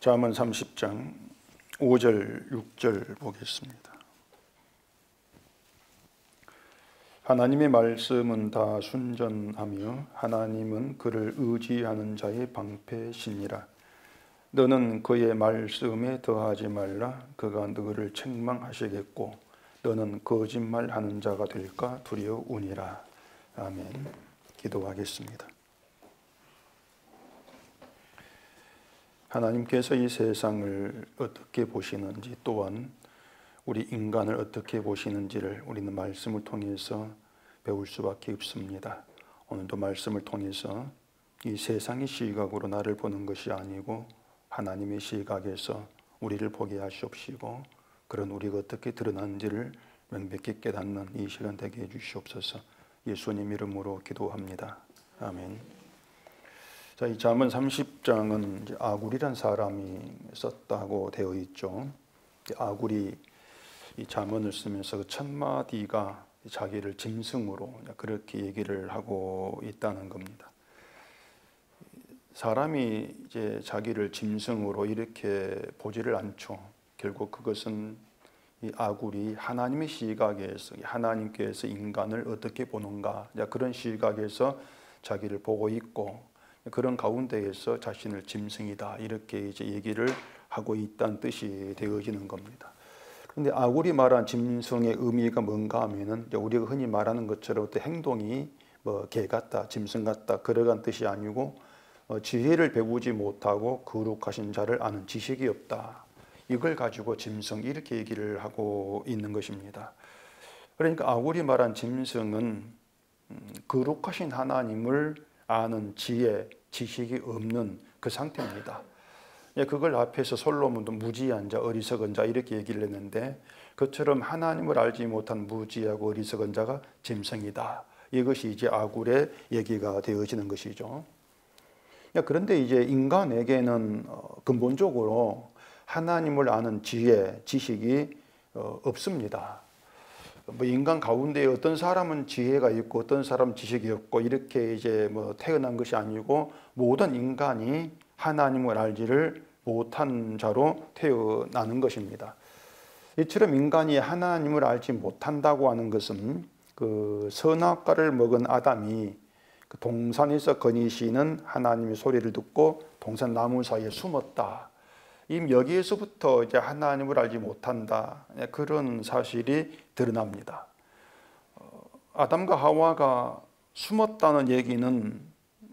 잠언 30장 5절 6절 보겠습니다. 하나님의 말씀은 다 순전하며 하나님은 그를 의지하는 자의 방패시니라. 너는 그의 말씀에 더하지 말라. 그가 너를 책망하시겠고 너는 거짓말하는 자가 될까 두려우니라. 아멘. 기도하겠습니다. 하나님께서 이 세상을 어떻게 보시는지, 또한 우리 인간을 어떻게 보시는지를 우리는 말씀을 통해서 배울 수밖에 없습니다. 오늘도 말씀을 통해서 이 세상의 시각으로 나를 보는 것이 아니고 하나님의 시각에서 우리를 보게 하시옵시고, 그런 우리가 어떻게 드러나는지를 명백히 깨닫는 이 시간 되게 해주시옵소서. 예수님 이름으로 기도합니다. 아멘. 자, 이 잠언 30장은 이제 아굴이란 사람이 썼다고 되어 있죠. 아굴이 이 잠언을 쓰면서 그 첫 마디가 자기를 짐승으로 그렇게 얘기를 하고 있다는 겁니다. 사람이 이제 자기를 짐승으로 이렇게 보지를 않죠. 결국 그것은 이 아굴이 하나님의 시각에서, 하나님께서 인간을 어떻게 보는가, 그런 시각에서 자기를 보고 있고, 그런 가운데에서 자신을 짐승이다 이렇게 이제 얘기를 하고 있다는 뜻이 되어지는 겁니다. 그런데 아굴이 말한 짐승의 의미가 뭔가 하면은 우리가 흔히 말하는 것처럼 어떤 행동이 뭐 개 같다, 짐승 같다 그러한 뜻이 아니고, 지혜를 배우지 못하고 거룩하신 자를 아는 지식이 없다, 이걸 가지고 짐승 이렇게 얘기를 하고 있는 것입니다. 그러니까 아굴이 말한 짐승은 거룩하신 하나님을 아는 지혜, 지식이 없는 그 상태입니다. 그걸 앞에서 솔로몬도 무지한 자, 어리석은 자 이렇게 얘기를 했는데, 그처럼 하나님을 알지 못한 무지하고 어리석은 자가 짐승이다. 이것이 이제 아굴의 얘기가 되어지는 것이죠. 그런데 이제 인간에게는 근본적으로 하나님을 아는 지혜, 지식이 없습니다. 뭐 인간 가운데 어떤 사람은 지혜가 있고 어떤 사람은 지식이 없고 이렇게 이제 뭐 태어난 것이 아니고, 모든 인간이 하나님을 알지를 못한 자로 태어나는 것입니다. 이처럼 인간이 하나님을 알지 못한다고 하는 것은 그 선악과를 먹은 아담이 그 동산에서 거니시는 하나님의 소리를 듣고 동산 나무 사이에 숨었다, 여기에서부터 이제 하나님을 알지 못한다, 그런 사실이 드러납니다. 아담과 하와가 숨었다는 얘기는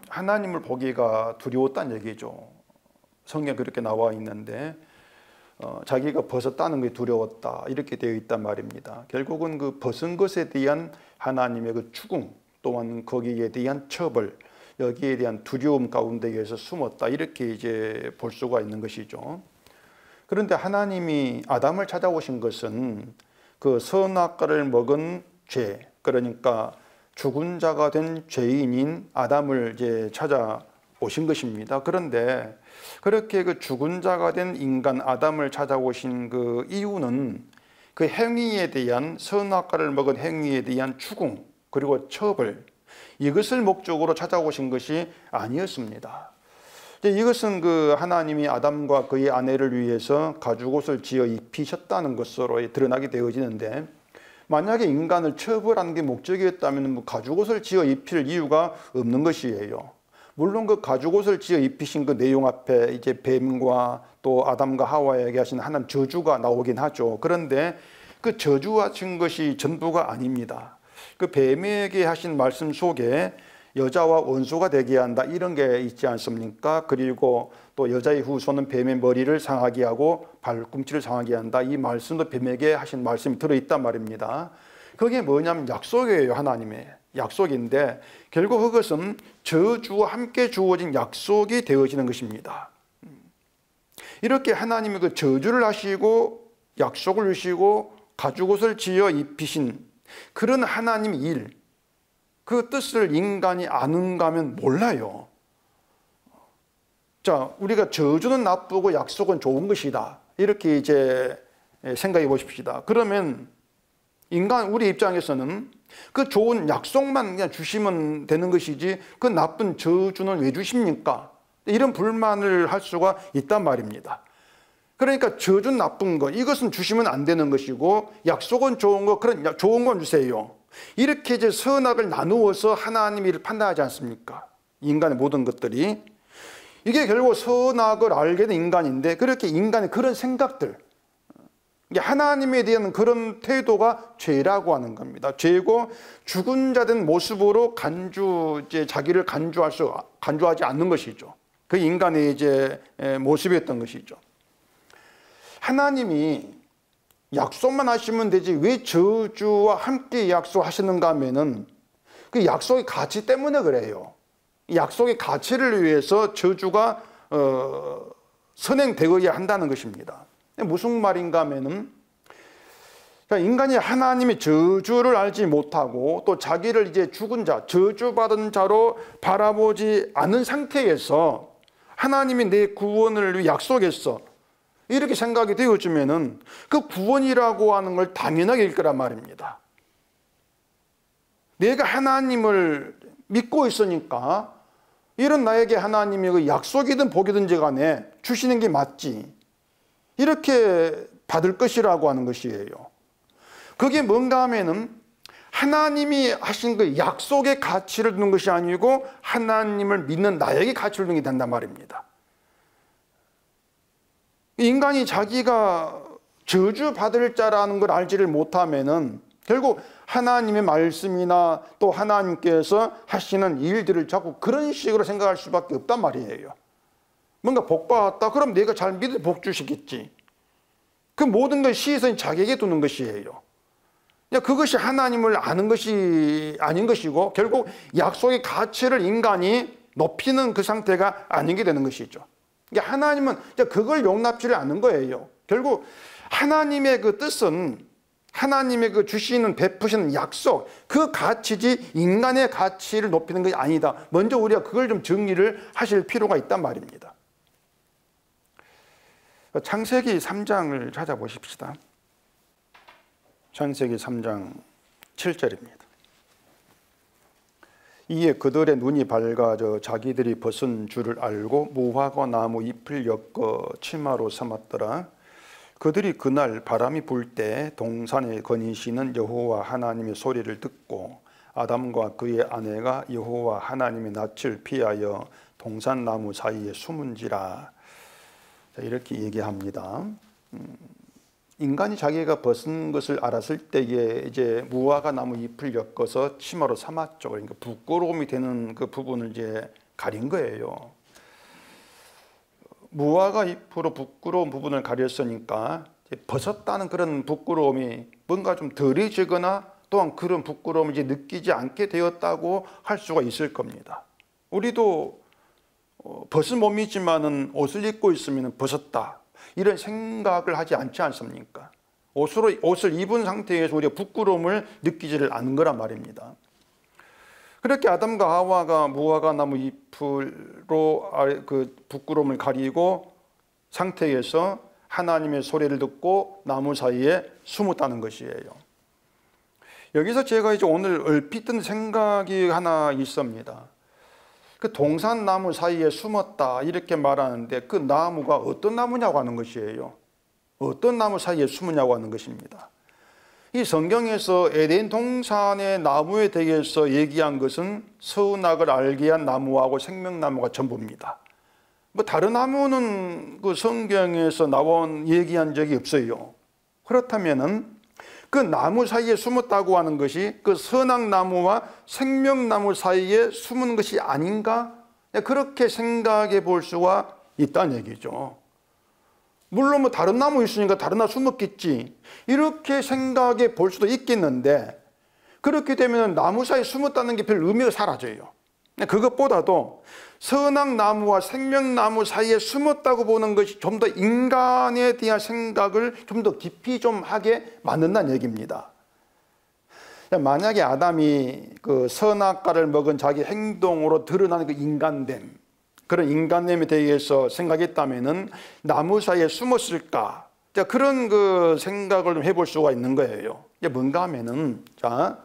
하나님을 보기가 두려웠다는 얘기죠. 성경에 그렇게 나와 있는데, 자기가 벗었다는 게 두려웠다 이렇게 되어 있단 말입니다. 결국은 그 벗은 것에 대한 하나님의 그 추궁, 또한 거기에 대한 처벌, 여기에 대한 두려움 가운데에서 숨었다 이렇게 이제 볼 수가 있는 것이죠. 그런데 하나님이 아담을 찾아오신 것은 그 선악과를 먹은 죄, 그러니까 죽은 자가 된 죄인인 아담을 이제 찾아오신 것입니다. 그런데 그렇게 그 죽은 자가 된 인간 아담을 찾아오신 그 이유는 그 행위에 대한, 선악과를 먹은 행위에 대한 추궁 그리고 처벌, 이것을 목적으로 찾아오신 것이 아니었습니다. 이것은 그 하나님이 아담과 그의 아내를 위해서 가죽옷을 지어 입히셨다는 것으로 드러나게 되어지는데, 만약에 인간을 처벌하는 게 목적이었다면 가죽옷을 지어 입힐 이유가 없는 것이에요. 물론 그 가죽옷을 지어 입히신 그 내용 앞에 이제 뱀과 또 아담과 하와에게 하신 하나님 저주가 나오긴 하죠. 그런데 그 저주하신 것이 전부가 아닙니다. 그 뱀에게 하신 말씀 속에 여자와 원수가 되게 한다 이런 게 있지 않습니까? 그리고 또 여자의 후손은 뱀의 머리를 상하게 하고 발꿈치를 상하게 한다, 이 말씀도 뱀에게 하신 말씀이 들어있단 말입니다. 그게 뭐냐면 약속이에요. 하나님의 약속인데, 결국 그것은 저주와 함께 주어진 약속이 되어지는 것입니다. 이렇게 하나님이 그 저주를 하시고 약속을 주시고 가죽옷을 지어 입히신 그런 하나님의 일, 그 뜻을 인간이 아는가 하면 몰라요. 자, 우리가 저주는 나쁘고 약속은 좋은 것이다 이렇게 이제 생각해 보십시다. 그러면 인간, 우리 입장에서는 그 좋은 약속만 그냥 주시면 되는 것이지 그 나쁜 저주는 왜 주십니까? 이런 불만을 할 수가 있단 말입니다. 그러니까 저주는 나쁜 거, 이것은 주시면 안 되는 것이고 약속은 좋은 거, 그런 좋은 건 주세요. 이렇게 이제 선악을 나누어서 하나님이 이를 판단하지 않습니까? 인간의 모든 것들이. 이게 결국 선악을 알게 된 인간인데, 그렇게 인간의 그런 생각들, 하나님에 대한 그런 태도가 죄라고 하는 겁니다. 죄고 죽은 자 된 모습으로 자기를 간주하지 않는 것이죠. 그 인간의 이제 모습이었던 것이죠. 하나님이 약속만 하시면 되지 왜 저주와 함께 약속하시는가 하면은 그 약속의 가치 때문에 그래요. 약속의 가치를 위해서 저주가 선행되어야 한다는 것입니다. 무슨 말인가 하면은 인간이 하나님의 저주를 알지 못하고 또 자기를 이제 죽은 자, 저주받은 자로 바라보지 않은 상태에서 하나님이 내 구원을 위해 약속했어, 이렇게 생각이 되어지면은 그 구원이라고 하는 걸 당연하게 일 거란 말입니다. 내가 하나님을 믿고 있으니까 이런 나에게 하나님이 그 약속이든 복이든지 간에 주시는 게 맞지, 이렇게 받을 것이라고 하는 것이에요. 그게 뭔가 하면은 하나님이 하신 그 약속의 가치를 두는 것이 아니고 하나님을 믿는 나에게 가치를 두는 게 된단 말입니다. 인간이 자기가 저주받을 자라는 걸 알지를 못하면은 결국 하나님의 말씀이나 또 하나님께서 하시는 일들을 자꾸 그런 식으로 생각할 수밖에 없단 말이에요. 뭔가 복 받았다, 그럼 내가 잘 믿어 복 주시겠지. 그 모든 걸 시선이 자기에게 두는 것이에요. 그것이 하나님을 아는 것이 아닌 것이고 결국 약속의 가치를 인간이 높이는 그 상태가 아닌 게 되는 것이죠. 하나님은 그걸 용납지를 않는 거예요. 결국 하나님의 그 뜻은 하나님의 그 주시는 베푸시는 약속, 그 가치지 인간의 가치를 높이는 것이 아니다. 먼저 우리가 그걸 좀 정리를 하실 필요가 있단 말입니다. 창세기 3장을 찾아보십시다. 창세기 3장 7절입니다. 이에 그들의 눈이 밝아져 자기들이 벗은 줄을 알고 무화과 나무 잎을 엮어 치마로 삼았더라. 그들이 그날 바람이 불 때 동산에 거니시는 여호와 하나님의 소리를 듣고 아담과 그의 아내가 여호와 하나님의 낯을 피하여 동산나무 사이에 숨은지라. 이렇게 얘기합니다. 인간이 자기가 벗은 것을 알았을 때에 이제 무화과 나무 잎을 엮어서 치마로 삼았죠. 그러니까 부끄러움이 되는 그 부분을 이제 가린 거예요. 무화과 잎으로 부끄러운 부분을 가렸으니까 벗었다는 그런 부끄러움이 뭔가 좀 덜해지거나 또한 그런 부끄러움을 이제 느끼지 않게 되었다고 할 수가 있을 겁니다. 우리도 벗은 몸이지만은 옷을 입고 있으면 벗었다, 이런 생각을 하지 않지 않습니까? 옷을 입은 상태에서 우리가 부끄러움을 느끼지를 않는 거란 말입니다. 그렇게 아담과 하와가 무화과 나무 잎으로 그 부끄러움을 가리고 상태에서 하나님의 소리를 듣고 나무 사이에 숨었다는 것이에요. 여기서 제가 이제 오늘 얼핏 든 생각이 하나 있습니다. 그 동산나무 사이에 숨었다 이렇게 말하는데 그 나무가 어떤 나무냐고 하는 것이에요. 어떤 나무 사이에 숨으냐고 하는 것입니다. 이 성경에서 에덴 동산의 나무에 대해서 얘기한 것은 선악을 알게 한 나무하고 생명나무가 전부입니다. 뭐 다른 나무는 그 성경에서 얘기한 적이 없어요. 그렇다면은 그 나무 사이에 숨었다고 하는 것이 그 선악나무와 생명나무 사이에 숨은 것이 아닌가? 그렇게 생각해 볼 수가 있다는 얘기죠. 물론 뭐 다른 나무 있으니까 다른 나무 숨었겠지, 이렇게 생각해 볼 수도 있겠는데, 그렇게 되면 나무 사이에 숨었다는 게 별 의미가 사라져요. 그것보다도 선악나무와 생명나무 사이에 숨었다고 보는 것이 좀 더 인간에 대한 생각을 좀 더 깊이 좀 하게 만든다는 얘기입니다. 만약에 아담이 그 선악과를 먹은 자기 행동으로 드러나는 그 인간됨, 그런 인간됨에 대해서 생각했다면은 나무 사이에 숨었을까? 그런 그 생각을 좀 해볼 수가 있는 거예요. 이게 뭔가 하면은, 자,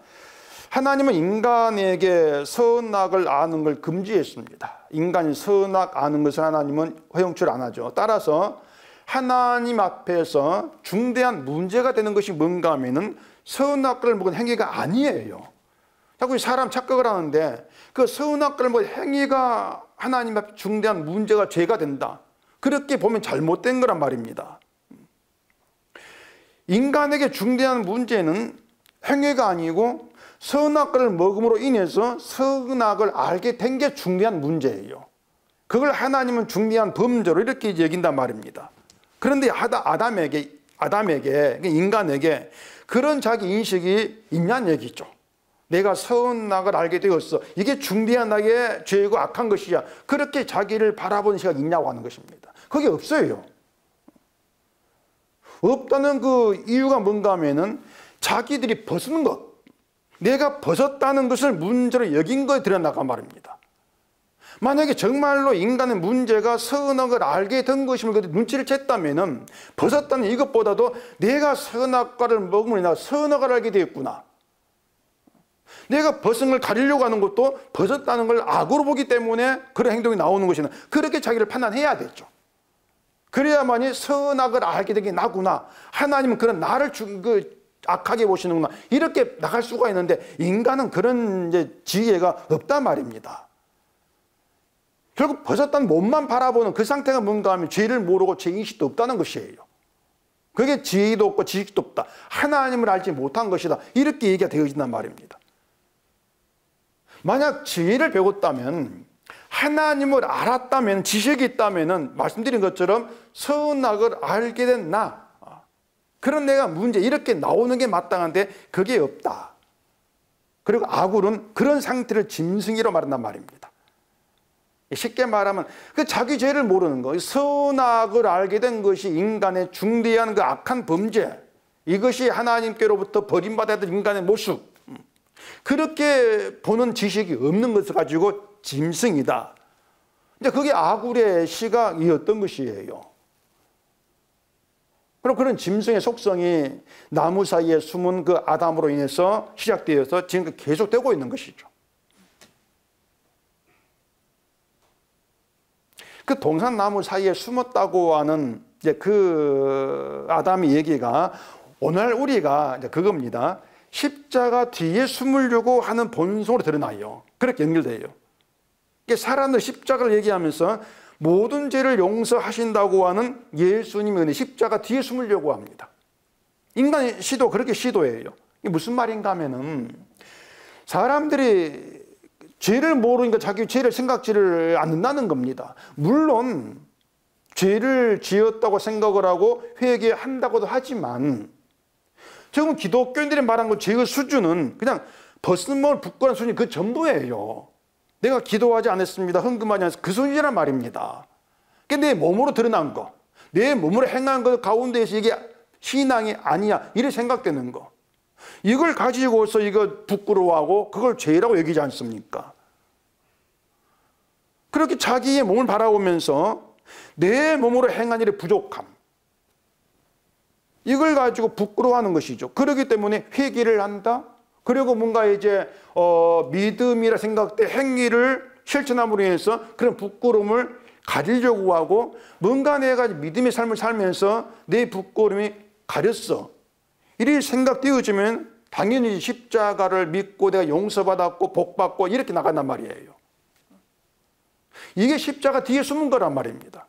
하나님은 인간에게 선악을 아는 걸 금지했습니다. 인간이 선악 아는 것을 하나님은 허용치를 안 하죠. 따라서 하나님 앞에서 중대한 문제가 되는 것이 뭔가 하면은 선악과를 먹은 행위가 아니에요. 자꾸 사람 착각을 하는데 그 선악과를 먹은 행위가 하나님 앞에 중대한 문제가 죄가 된다. 그렇게 보면 잘못된 거란 말입니다. 인간에게 중대한 문제는 행위가 아니고 선악과를 먹음으로 인해서 선악을 알게 된 게 중대한 문제예요. 그걸 하나님은 중대한 범죄로 이렇게 여긴단 말입니다. 그런데 아담에게 인간에게 그런 자기 인식이 있냐는 얘기죠. 내가 선악을 알게 되었어. 이게 중대하게 죄고 악한 것이야. 그렇게 자기를 바라보는 시각이 있냐고 하는 것입니다. 그게 없어요. 없다는 그 이유가 뭔가 하면은 자기들이 벗은 것, 내가 벗었다는 것을 문제로 여긴 거에 들여나가 말입니다. 만약에 정말로 인간의 문제가 선악을 알게 된 것이면 눈치를 챘다면은 벗었다는 이것보다도 내가 선악과를 먹으면 내가 선악을 알게 되었구나. 내가 벗은 걸 가리려고 하는 것도 벗었다는 걸 악으로 보기 때문에 그런 행동이 나오는 것이나 그렇게 자기를 판단해야 되죠. 그래야만이 선악을 알게 된 게 나구나. 하나님은 그런 나를 악하게 보시는구나. 이렇게 나갈 수가 있는데 인간은 그런 지혜가 없단 말입니다. 결국 벗었다는 몸만 바라보는 그 상태가 뭔가 하면 죄를 모르고 죄인식도 없다는 것이에요. 그게 지혜도 없고 지식도 없다. 하나님을 알지 못한 것이다. 이렇게 얘기가 되어진단 말입니다. 만약 지혜를 배웠다면, 하나님을 알았다면, 지식이 있다면 말씀드린 것처럼 선악을 알게 된 나, 그런 내가 문제 이렇게 나오는 게 마땅한데 그게 없다. 그리고 아굴은 그런 상태를 짐승이로 말한단 말입니다. 쉽게 말하면 그 자기 죄를 모르는 거, 선악을 알게 된 것이 인간의 중대한 그 악한 범죄, 이것이 하나님께로부터 버림받아야 될 인간의 모습, 그렇게 보는 지식이 없는 것을 가지고 짐승이다. 이제 그게 아굴의 시각이었던 것이에요. 그럼 그런 짐승의 속성이 나무 사이에 숨은 그 아담으로 인해서 시작되어서 지금 계속되고 있는 것이죠. 그 동산나무 사이에 숨었다고 하는 이제 그 아담의 얘기가 오늘 우리가 이제 그겁니다. 십자가 뒤에 숨으려고 하는 본성으로 드러나요. 그렇게 연결돼요. 사람들 십자가를 얘기하면서 모든 죄를 용서하신다고 하는 예수님의 은혜, 십자가 뒤에 숨으려고 합니다. 인간의 시도 그렇게 시도해요. 이게 무슨 말인가 하면은 사람들이 죄를 모르니까 자기 죄를 생각지를 않는다는 겁니다. 물론 죄를 지었다고 생각을 하고 회개한다고도 하지만 지금 기독교인들이 말한 그 죄의 수준은 그냥 벗은 몸을 부끄러운 수준이 그 전부예요. 내가 기도하지 않았습니다. 헌금하지 않았습니다. 그 수준이란 말입니다. 내 몸으로 드러난 거, 내 몸으로 행한 것 가운데에서 이게 신앙이 아니야 이렇게 생각되는 거, 이걸 가지고서 이거 부끄러워하고 그걸 죄라고 여기지 않습니까? 그렇게 자기의 몸을 바라보면서 내 몸으로 행한 일의 부족함, 이걸 가지고 부끄러워하는 것이죠. 그렇기 때문에 회개를 한다. 그리고 뭔가 이제 믿음이라 생각될 행위를 실천함으로 인해서 그런 부끄러움을 가리려고 하고, 뭔가 내가 믿음의 삶을 살면서 내 부끄러움이 가렸어, 이렇게 생각되어지면 당연히 십자가를 믿고 내가 용서받았고 복받고 이렇게 나간단 말이에요. 이게 십자가 뒤에 숨은 거란 말입니다.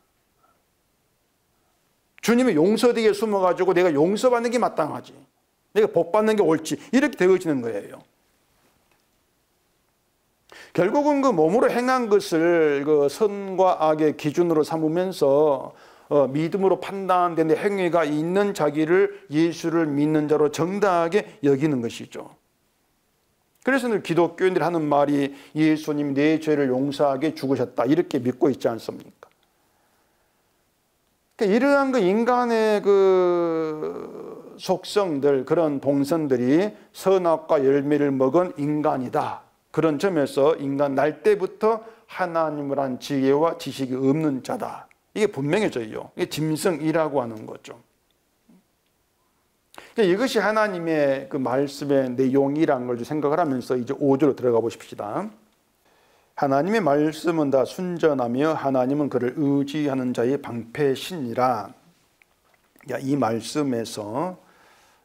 주님의 용서 뒤에 숨어가지고 내가 용서받는 게 마땅하지, 내가 복받는 게 옳지, 이렇게 되어지는 거예요. 결국은 그 몸으로 행한 것을 그 선과 악의 기준으로 삼으면서 믿음으로 판단되는 행위가 있는 자기를 예수를 믿는 자로 정당하게 여기는 것이죠. 그래서 늘 기독교인들이 하는 말이 예수님 내 죄를 용서하게 죽으셨다 이렇게 믿고 있지 않습니까? 그러니까 이러한 그 인간의 그 속성들, 그런 동선들이 선악과 열매를 먹은 인간이다. 그런 점에서 인간 날 때부터 하나님을 한 지혜와 지식이 없는 자다. 이게 분명해져요. 이게 짐승이라고 하는 거죠. 그러니까 이것이 하나님의 그 말씀의 내용이라는 걸 생각을 하면서 이제 5절로 들어가 보십시다. 하나님의 말씀은 다 순전하며 하나님은 그를 의지하는 자의 방패신이라. 이 말씀에서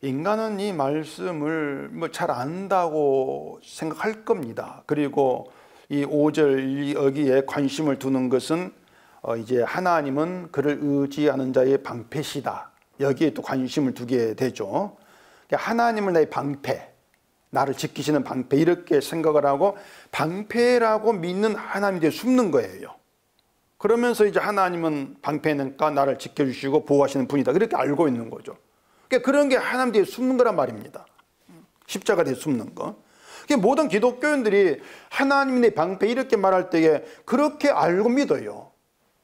인간은 이 말씀을 뭐 잘 안다고 생각할 겁니다. 그리고 이 5절 여기에 관심을 두는 것은 이제 하나님은 그를 의지하는 자의 방패시다. 여기에 또 관심을 두게 되죠. 하나님을 나의 방패, 나를 지키시는 방패, 이렇게 생각을 하고 방패라고 믿는 하나님 뒤에 숨는 거예요. 그러면서 이제 하나님은 방패니까 나를 지켜주시고 보호하시는 분이다, 그렇게 알고 있는 거죠. 그러니까 그런 게 하나님 뒤에 숨는 거란 말입니다. 십자가 뒤에 숨는 거. 모든 기독교인들이 하나님이 내 방패 이렇게 말할 때에 그렇게 알고 믿어요.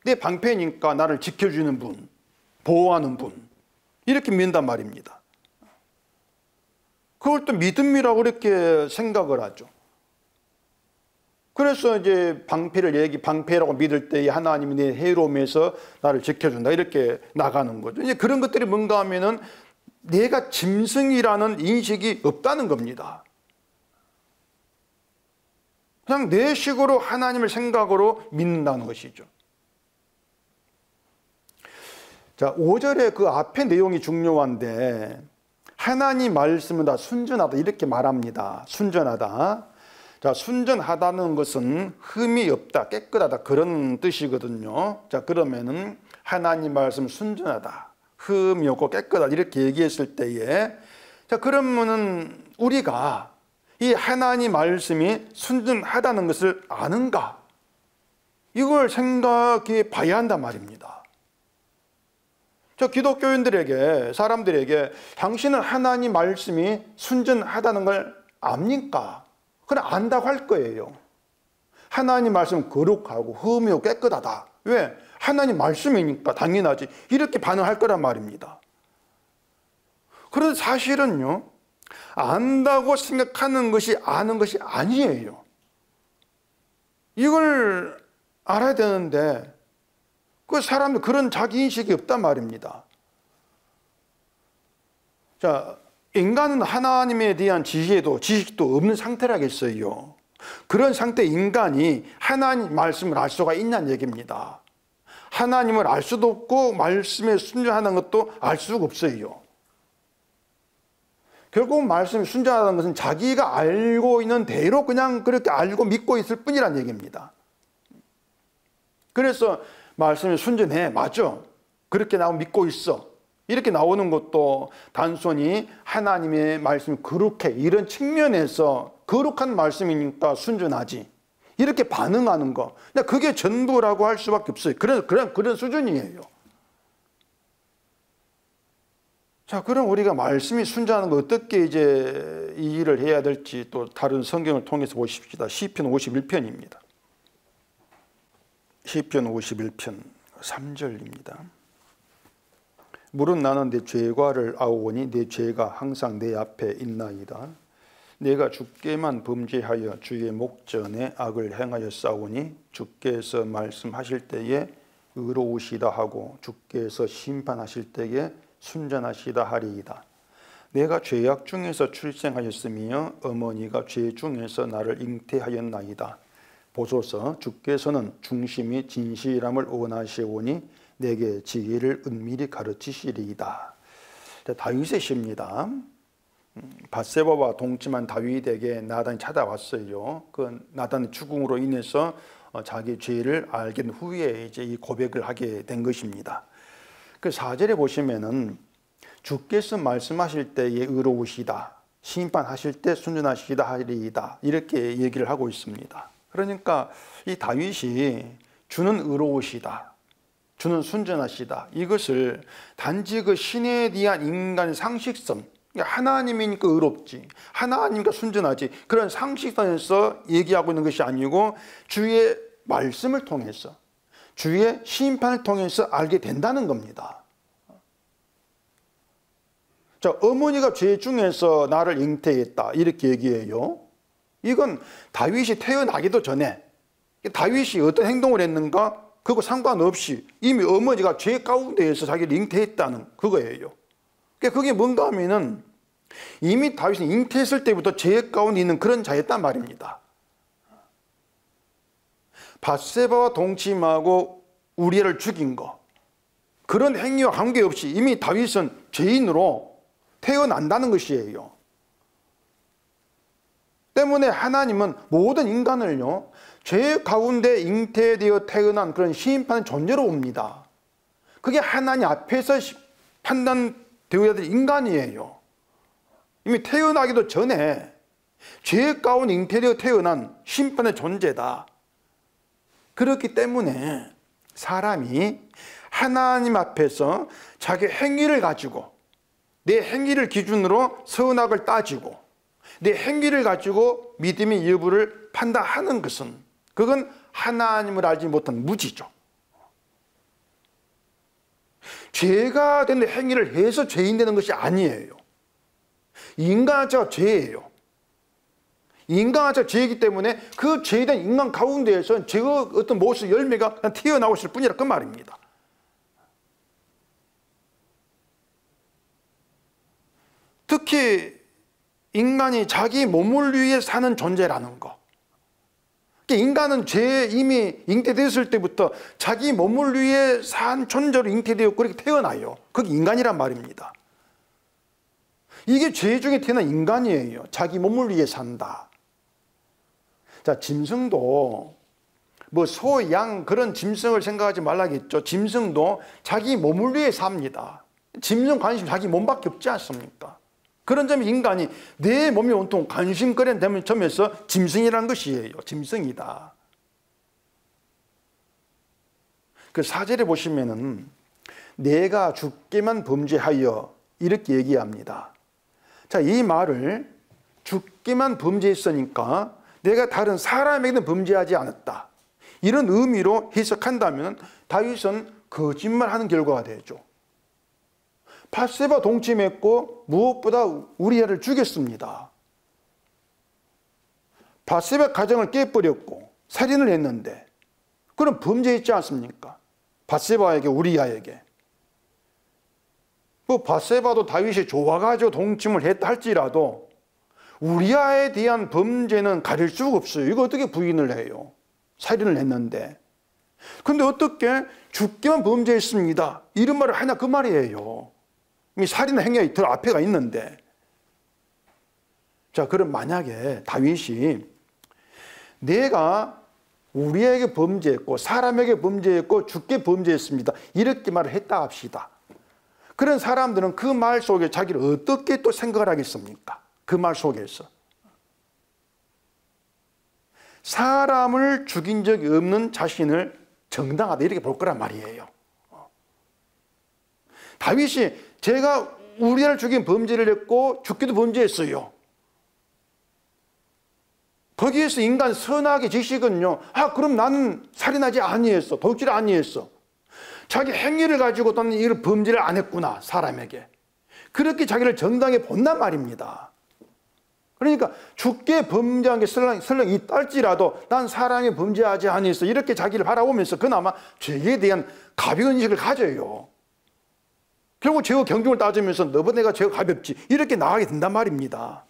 내 방패니까 나를 지켜주는 분, 보호하는 분, 이렇게 믿는단 말입니다. 그걸 또 믿음이라고 이렇게 생각을 하죠. 그래서 이제 방패라고 믿을 때 하나님이 내 해로움에서 나를 지켜준다, 이렇게 나가는 거죠. 이제 그런 것들이 뭔가 하면은 내가 짐승이라는 인식이 없다는 겁니다. 그냥 내 식으로 하나님을 생각으로 믿는다는 것이죠. 자, 5절의 그 앞에 내용이 중요한데, 하나님 말씀은 다 순전하다 이렇게 말합니다. 순전하다. 자, 순전하다는 것은 흠이 없다, 깨끗하다, 그런 뜻이거든요. 자, 그러면은 하나님 말씀 순전하다, 흠이 없고 깨끗하다 이렇게 얘기했을 때에, 자, 그러면은 우리가 이 하나님 말씀이 순전하다는 것을 아는가? 이걸 생각해 봐야 한단 말입니다. 저 기독교인들에게, 사람들에게 당신은 하나님 말씀이 순전하다는 걸 압니까? 그래, 안다고 할 거예요. 하나님 말씀은 거룩하고 흠이 없고 깨끗하다. 왜? 하나님 말씀이니까 당연하지, 이렇게 반응할 거란 말입니다. 그런데 사실은요, 안다고 생각하는 것이 아는 것이 아니에요. 이걸 알아야 되는데 그 사람들 그런 자기 인식이 없단 말입니다. 자, 인간은 하나님에 대한 지식도 없는 상태라겠어요. 그런 상태 인간이 하나님 말씀을 알 수가 있냐는 얘기입니다. 하나님을 알 수도 없고 말씀에 순종하는 것도 알 수가 없어요. 결국 말씀이 순종하는 것은 자기가 알고 있는 대로 그냥 그렇게 알고 믿고 있을 뿐이란 얘기입니다. 그래서 말씀이 순전해, 맞아, 그렇게 나오고 믿고 있어, 이렇게 나오는 것도 단순히 하나님의 말씀이 거룩해, 이런 측면에서 거룩한 말씀이니까 순전하지, 이렇게 반응하는 거, 그게 전부라고 할 수밖에 없어요. 그런 수준이에요. 자, 그럼 우리가 말씀이 순전한 거 어떻게 이제 이 일을 해야 될지 또 다른 성경을 통해서 보십시다. 시편 51편입니다. 시편 51편 3절입니다. 물은 나는 내 죄과를 아오니 내 죄가 항상 내 앞에 있나이다. 내가 주께만 범죄하여 주의 목전에 악을 행하여 싸우니 주께서 말씀하실 때에 의로우시다 하고 주께서 심판하실 때에 순전하시다 하리이다. 내가 죄악 중에서 출생하였으며 어머니가 죄 중에서 나를 잉태하였나이다. 보소서, 주께서는 중심이 진실함을 원하시오니 내게 지혜를 은밀히 가르치시리이다. 다윗의 시입니다. 밧세바와 동침한 다윗에게 나단이 찾아왔어요. 그 나단의 죽음으로 인해서 자기 죄를 알게 된 후에 이제 이 고백을 하게 된 것입니다. 그 4절에 보시면은 주께서 말씀하실 때에 의로우시다, 심판하실 때 순전하시다 하리이다, 이렇게 얘기를 하고 있습니다. 그러니까 이 다윗이 주는 의로우시다, 주는 순전하시다, 이것을 단지 그 신에 대한 인간의 상식성, 하나님이니까 의롭지, 하나님이니까 순전하지, 그런 상식선에서 얘기하고 있는 것이 아니고 주의 말씀을 통해서, 주의 심판을 통해서 알게 된다는 겁니다. 자, 어머니가 죄 중에서 나를 잉태했다, 이렇게 얘기해요. 이건 다윗이 태어나기도 전에 다윗이 어떤 행동을 했는가 그거 상관없이 이미 어머니가 죄 가운데에서 자기를 잉태했다는 그거예요. 그러니까 그게 뭔가 하면은 이미 다윗은 잉태했을 때부터 죄 가운데 있는 그런 자였단 말입니다. 밧세바와 동침하고 우리아를 죽인 거, 그런 행위와 관계없이 이미 다윗은 죄인으로 태어난다는 것이에요. 때문에 하나님은 모든 인간을요, 죄 가운데 잉태되어 태어난 그런 심판의 존재로 봅니다. 그게 하나님 앞에서 판단되어야 될 인간이에요. 이미 태어나기도 전에 죄 가운데 잉태되어 태어난 심판의 존재다. 그렇기 때문에 사람이 하나님 앞에서 자기 행위를 가지고, 내 행위를 기준으로 선악을 따지고 내 행위를 가지고 믿음의 여부를 판단하는 것은, 그건 하나님을 알지 못한 무지죠. 죄가 되는 행위를 해서 죄인 되는 것이 아니에요. 인간 자체가 죄예요. 인간 자체가 죄이기 때문에 그 죄에 대한 인간 가운데에서 죄의 어떤 모습, 열매가 그냥 튀어나오고 있을 뿐이라 그 말입니다. 특히 인간이 자기 몸을 위해 사는 존재라는 거. 인간은 죄에 이미 잉태되었을 때부터 자기 몸을 위해 산 존재로 잉태되었고 그렇게 태어나요. 그게 인간이란 말입니다. 이게 죄 중에 태어난 인간이에요. 자기 몸을 위해 산다. 자, 짐승도 뭐 소, 양 그런 짐승을 생각하지 말라겠죠. 짐승도 자기 몸을 위해 삽니다. 짐승 관심 자기 몸밖에 없지 않습니까? 그런 점이 인간이 내 몸이 온통 관심거리는 점에서 짐승이라는 것이에요. 짐승이다. 그 4절에 보시면은 내가 주께만 범죄하여 이렇게 얘기합니다. 자, 이 말을 주께만 범죄했으니까 내가 다른 사람에게는 범죄하지 않았다, 이런 의미로 해석한다면 다윗은 거짓말하는 결과가 되죠. 밧세바 동침했고 무엇보다 우리아를 죽였습니다. 밧세바 가정을 깨버렸고 살인을 했는데 그럼 범죄했지 않습니까? 밧세바에게, 우리아에게. 그 밧세바도 다윗이 좋아가지고 동침을 했다 할지라도 우리아에 대한 범죄는 가릴 수가 없어요. 이거 어떻게 부인을 해요? 살인을 했는데. 근데 어떻게 주께만 범죄했습니다, 이런 말을 하냐 그 말이에요. 이 살인 행위가 더 앞에가 있는데. 자, 그럼 만약에 다윗이 내가 우리에게 범죄했고 사람에게 범죄했고 주께 범죄했습니다, 이렇게 말을 했다 합시다. 그런 사람들은 그 말 속에 자기를 어떻게 또 생각을 하겠습니까? 그 말 속에서 사람을 죽인 적이 없는 자신을 정당하다 이렇게 볼 거란 말이에요. 다윗이 제가 우리아를 죽인 범죄를 했고 죽기도 범죄했어요. 거기에서 인간 선악의 지식은요, 아 그럼 나는 살인하지 아니했어, 도둑질 아니했어, 자기 행위를 가지고 나는 이런 범죄를 안 했구나, 사람에게. 그렇게 자기를 정당히 본단 말입니다. 그러니까 주께 범죄한 게 설령 있달지라도 난 사람이 범죄하지 아니했어, 이렇게 자기를 바라보면서 그나마 죄에 대한 가벼운 인식을 가져요. 결국 죄와 경중을 따지면서 너보다 내가 죄가 가볍지, 이렇게 나가게 된단 말입니다.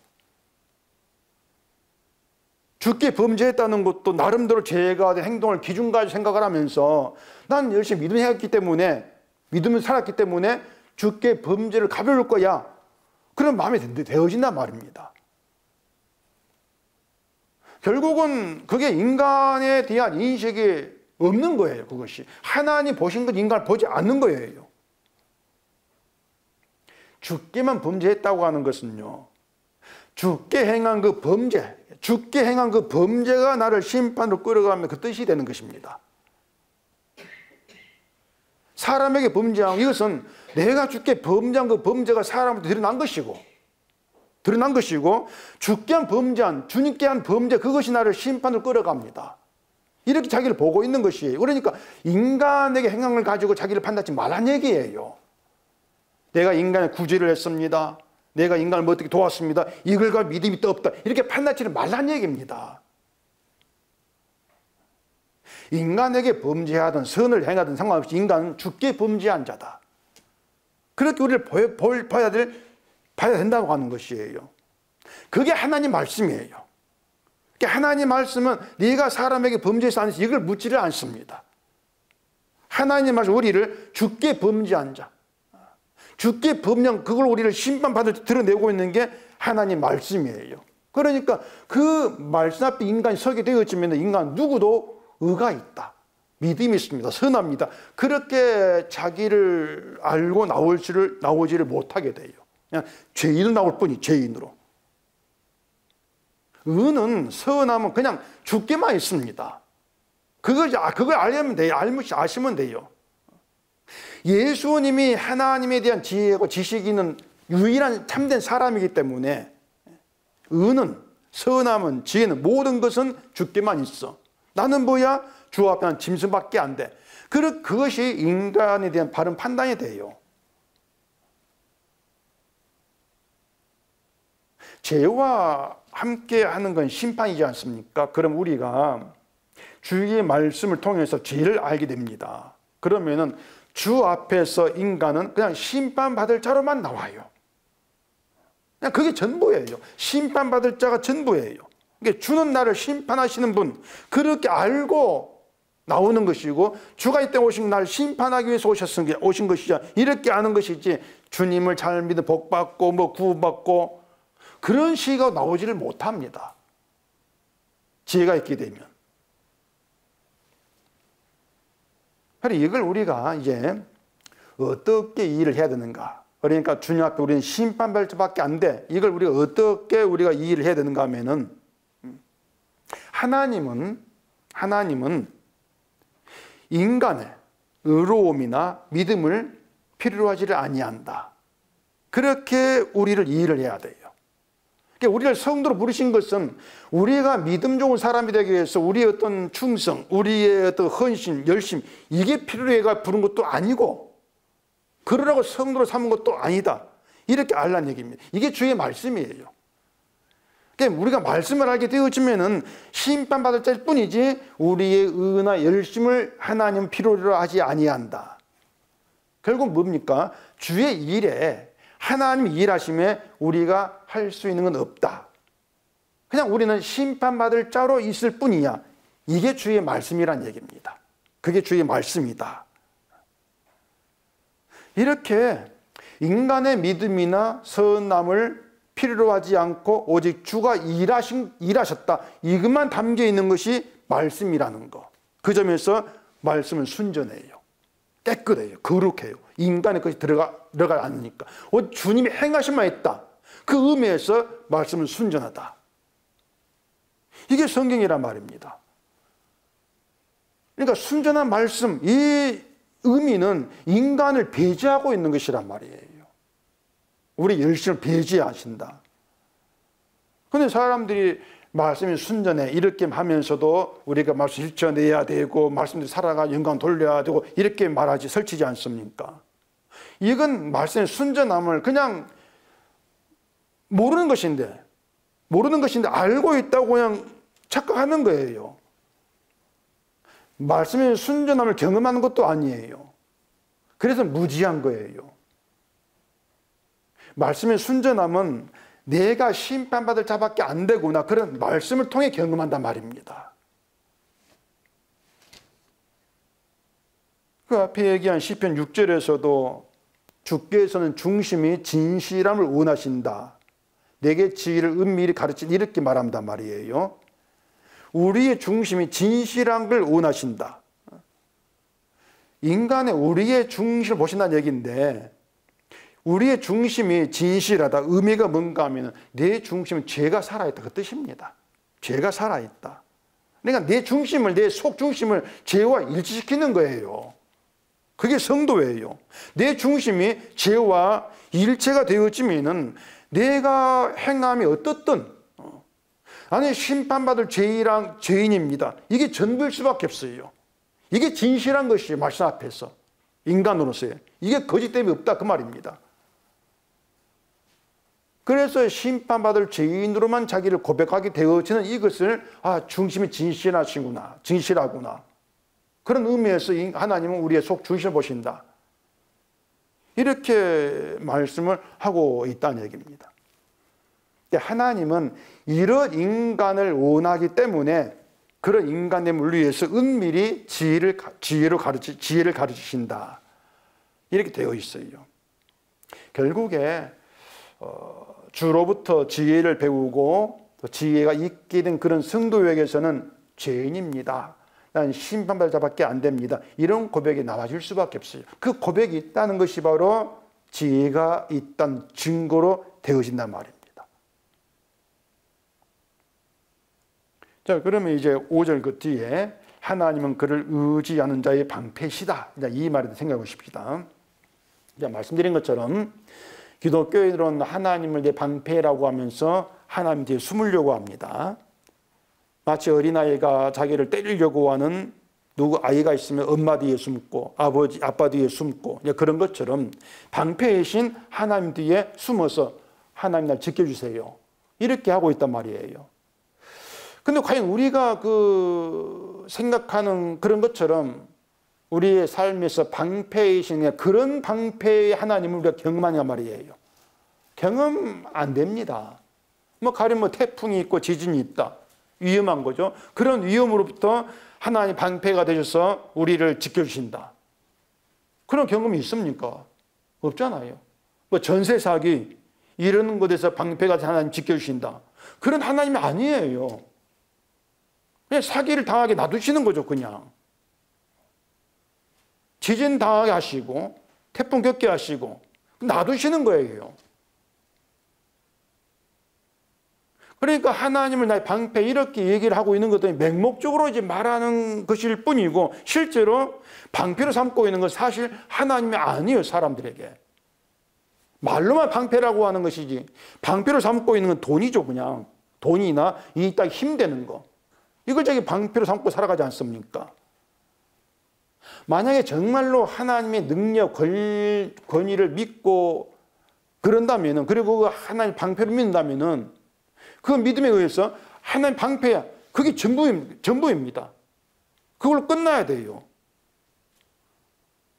주께 범죄했다는 것도 나름대로 죄가 된 행동을 기준 가지고 생각을 하면서 난 열심히 믿음했기 때문에, 믿음을 살았기 때문에 주께 범죄를 가벼울 거야, 그런 마음이 되어진단 말입니다. 결국은 그게 인간에 대한 인식이 없는 거예요. 그것이 하나님 보신 것 인간을 보지 않는 거예요. 주께만 범죄했다고 하는 것은요, 주께 행한 그 범죄, 주께 행한 그 범죄가 나를 심판으로 끌어가면 그 뜻이 되는 것입니다. 사람에게 범죄한 이것은 내가 주께 범죄한 그 범죄가 사람한테 드러난 것이고 주께 한 범죄한, 주님께 한 범죄, 그것이 나를 심판으로 끌어갑니다. 이렇게 자기를 보고 있는 것이에요. 그러니까 인간에게 행함을 가지고 자기를 판단하지 말란 얘기예요. 내가 인간의 구제를 했습니다, 내가 인간을 뭐 어떻게 도왔습니다, 이걸과 믿음이 또 없다, 이렇게 판단하지는 말란 얘기입니다. 인간에게 범죄하든 선을 행하든 상관없이 인간은 주께 범죄한 자다. 그렇게 우리를 봐야 된다고 하는 것이에요. 그게 하나님 말씀이에요. 하나님 말씀은 네가 사람에게 범죄해서 안 해서 이걸 묻지를 않습니다. 하나님 말씀 우리를 주께 범죄한 자, 주께 범령 그걸 우리를 심판받을 때 드러내고 있는 게 하나님 말씀이에요. 그러니까 그 말씀 앞에 인간이 서게 되었지만 인간 누구도 의가 있다. 믿음이 있습니다. 선합니다. 그렇게 자기를 알고 나오지를 못하게 돼요. 그냥 죄인으로 나올 뿐이 죄인으로. 의는 선함은 그냥 죽게만 있습니다. 그걸 알면 돼요. 아시면 돼요. 예수님이 하나님에 대한 지혜고 지식이 있는 유일한 참된 사람이기 때문에 의는, 선함은, 지혜는 모든 것은 죽게만 있어. 나는 뭐야? 주 앞에 난 짐승밖에 안 돼. 그것이 인간에 대한 바른 판단이 돼요. 죄와 함께 하는 건 심판이지 않습니까? 그럼 우리가 주의 말씀을 통해서 죄를 알게 됩니다. 그러면은 주 앞에서 인간은 그냥 심판받을 자로만 나와요. 그냥 그게 전부예요. 심판받을 자가 전부예요. 그러니까 주는 나를 심판하시는 분, 그렇게 알고 나오는 것이고, 주가 이때 오신 날 심판하기 위해서 오신 것이죠. 이렇게 아는 것이지, 주님을 잘 믿어 복받고 구원받고 그런 시가 나오지를 못합니다. 지혜가 있게 되면. 그래서 이걸 우리가 이제 어떻게 이해를 해야 되는가? 그러니까 주님 앞에 우리는 심판받을 수밖에 안 돼. 이걸 우리가 어떻게 이해를 해야 되는가 하면은, 하나님은 인간의 의로움이나 믿음을 필요로 하지를 아니한다. 그렇게 우리를 이해를 해야 돼요. 그러니까 우리를 성도로 부르신 것은 우리가 믿음 좋은 사람이 되기 위해서 우리의 어떤 충성, 우리의 어떤 헌신, 열심, 이게 필요해가 부른 것도 아니고, 그러라고 성도로 삼은 것도 아니다. 이렇게 알라는 얘기입니다. 이게 주의 말씀이에요. 그러니까 우리가 말씀을 알게 되어지면은 심판받을 자일 뿐이지 우리의 의나 열심을 하나님 필요로 하지 아니한다. 결국 뭡니까? 주의 일에 하나님 일하심에 우리가 할 수 있는 건 없다. 그냥 우리는 심판받을 자로 있을 뿐이야. 이게 주의 말씀이란 얘기입니다. 그게 주의 말씀이다. 이렇게 인간의 믿음이나 선함을 필요로 하지 않고 오직 주가 일하셨다. 이것만 담겨 있는 것이 말씀이라는 거. 그 점에서 말씀은 순전해요. 깨끗해요. 거룩해요. 인간의 것이 들어가지 않으니까. 주님이 행하신만 있다. 그 의미에서 말씀은 순전하다. 이게 성경이란 말입니다. 그러니까 순전한 말씀, 이 의미는 인간을 배제하고 있는 것이란 말이에요. 우리 열심을 배제하신다. 그런데 사람들이 말씀이 순전해 이렇게 하면서도 우리가 말씀 실천해야 되고 말씀대로 살아가 영광 돌려야 되고 이렇게 말하지 설치지 않습니까? 이건 말씀의 순전함을 그냥 모르는 것인데 알고 있다고 그냥 착각하는 거예요. 말씀의 순전함을 경험하는 것도 아니에요. 그래서 무지한 거예요. 말씀의 순전함은 내가 심판받을 자밖에 안 되구나, 그런 말씀을 통해 경험한단 말입니다. 그 앞에 얘기한 시편 6절에서도 주께서는 중심이 진실함을 원하신다. 내게 지혜를 은밀히 가르치니 이렇게 말한단 말이에요. 우리의 중심이 진실한 걸 원하신다. 인간의 우리의 중심을 보신다는 얘기인데, 우리의 중심이 진실하다. 의미가 뭔가 하면 내 중심은 죄가 살아있다. 그 뜻입니다. 죄가 살아있다. 그러니까 내 중심을, 내 속 중심을 죄와 일치시키는 거예요. 그게 성도예요. 내 중심이 죄와 일체가 되어지면은 내가 행함이 어떻든, 아니 심판받을 죄인입니다. 이게 전부일 수밖에 없어요. 이게 진실한 것이에요. 말씀 앞에서. 인간으로서의. 이게 거짓 때문에 없다. 그 말입니다. 그래서 심판받을 죄인으로만 자기를 고백하게 되어지는 이것을 중심이 진실하구나. 그런 의미에서 하나님은 우리의 속 중심을 보신다. 이렇게 말씀을 하고 있다는 얘기입니다. 하나님은 이런 인간을 원하기 때문에 그런 인간됨을 위해서 은밀히 지혜를 가르치신다. 이렇게 되어 있어요. 결국에 주로부터 지혜를 배우고 지혜가 있게 된 그런 성도에게서는 죄인입니다. 난 심판받을 자밖에 안 됩니다. 이런 고백이 나와질 수밖에 없어요. 그 고백이 있다는 것이 바로 지혜가 있다는 증거로 되어진단 말입니다. 자, 그러면 이제 5절 그 뒤에 하나님은 그를 의지하는 자의 방패시다. 이 말을 생각해 보십시다. 말씀드린 것처럼 기독교인들은 하나님을 내 방패라고 하면서 하나님 뒤에 숨으려고 합니다. 마치 어린아이가 자기를 때리려고 하는 누구 아이가 있으면 엄마 뒤에 숨고 아빠 뒤에 숨고 그런 것처럼 방패이신 하나님 뒤에 숨어서 하나님 날 지켜주세요. 이렇게 하고 있단 말이에요. 근데 과연 우리가 생각하는 그런 것처럼 우리의 삶에서 방패이신 그런 방패의 하나님을 우리가 경험하냐 말이에요. 경험 안 됩니다. 가령 태풍이 있고 지진이 있다. 위험한 거죠. 그런 위험으로부터 하나님 방패가 되셔서 우리를 지켜주신다. 그런 경험이 있습니까? 없잖아요. 전세 사기 이러는 것에서 방패가 돼서 하나님 지켜주신다. 그런 하나님이 아니에요. 그냥 사기를 당하게 놔두시는 거죠, 그냥. 지진 당하게 하시고, 태풍 겪게 하시고, 놔두시는 거예요. 그러니까 하나님을 나의 방패 이렇게 얘기를 하고 있는 것들이 맹목적으로 이제 말하는 것일 뿐이고, 실제로 방패로 삼고 있는 건 사실 하나님이 아니에요, 사람들에게. 말로만 방패라고 하는 것이지, 방패로 삼고 있는 건 돈이죠, 그냥. 돈이나 이 딱 힘되는 거. 이걸 자기 방패로 삼고 살아가지 않습니까? 만약에 정말로 하나님의 능력, 권위를 믿고 그런다면은, 그리고 하나님 방패를 믿는다면은, 그 믿음에 의해서 하나님 방패야. 그게 전부입니다. 그걸로 끝나야 돼요.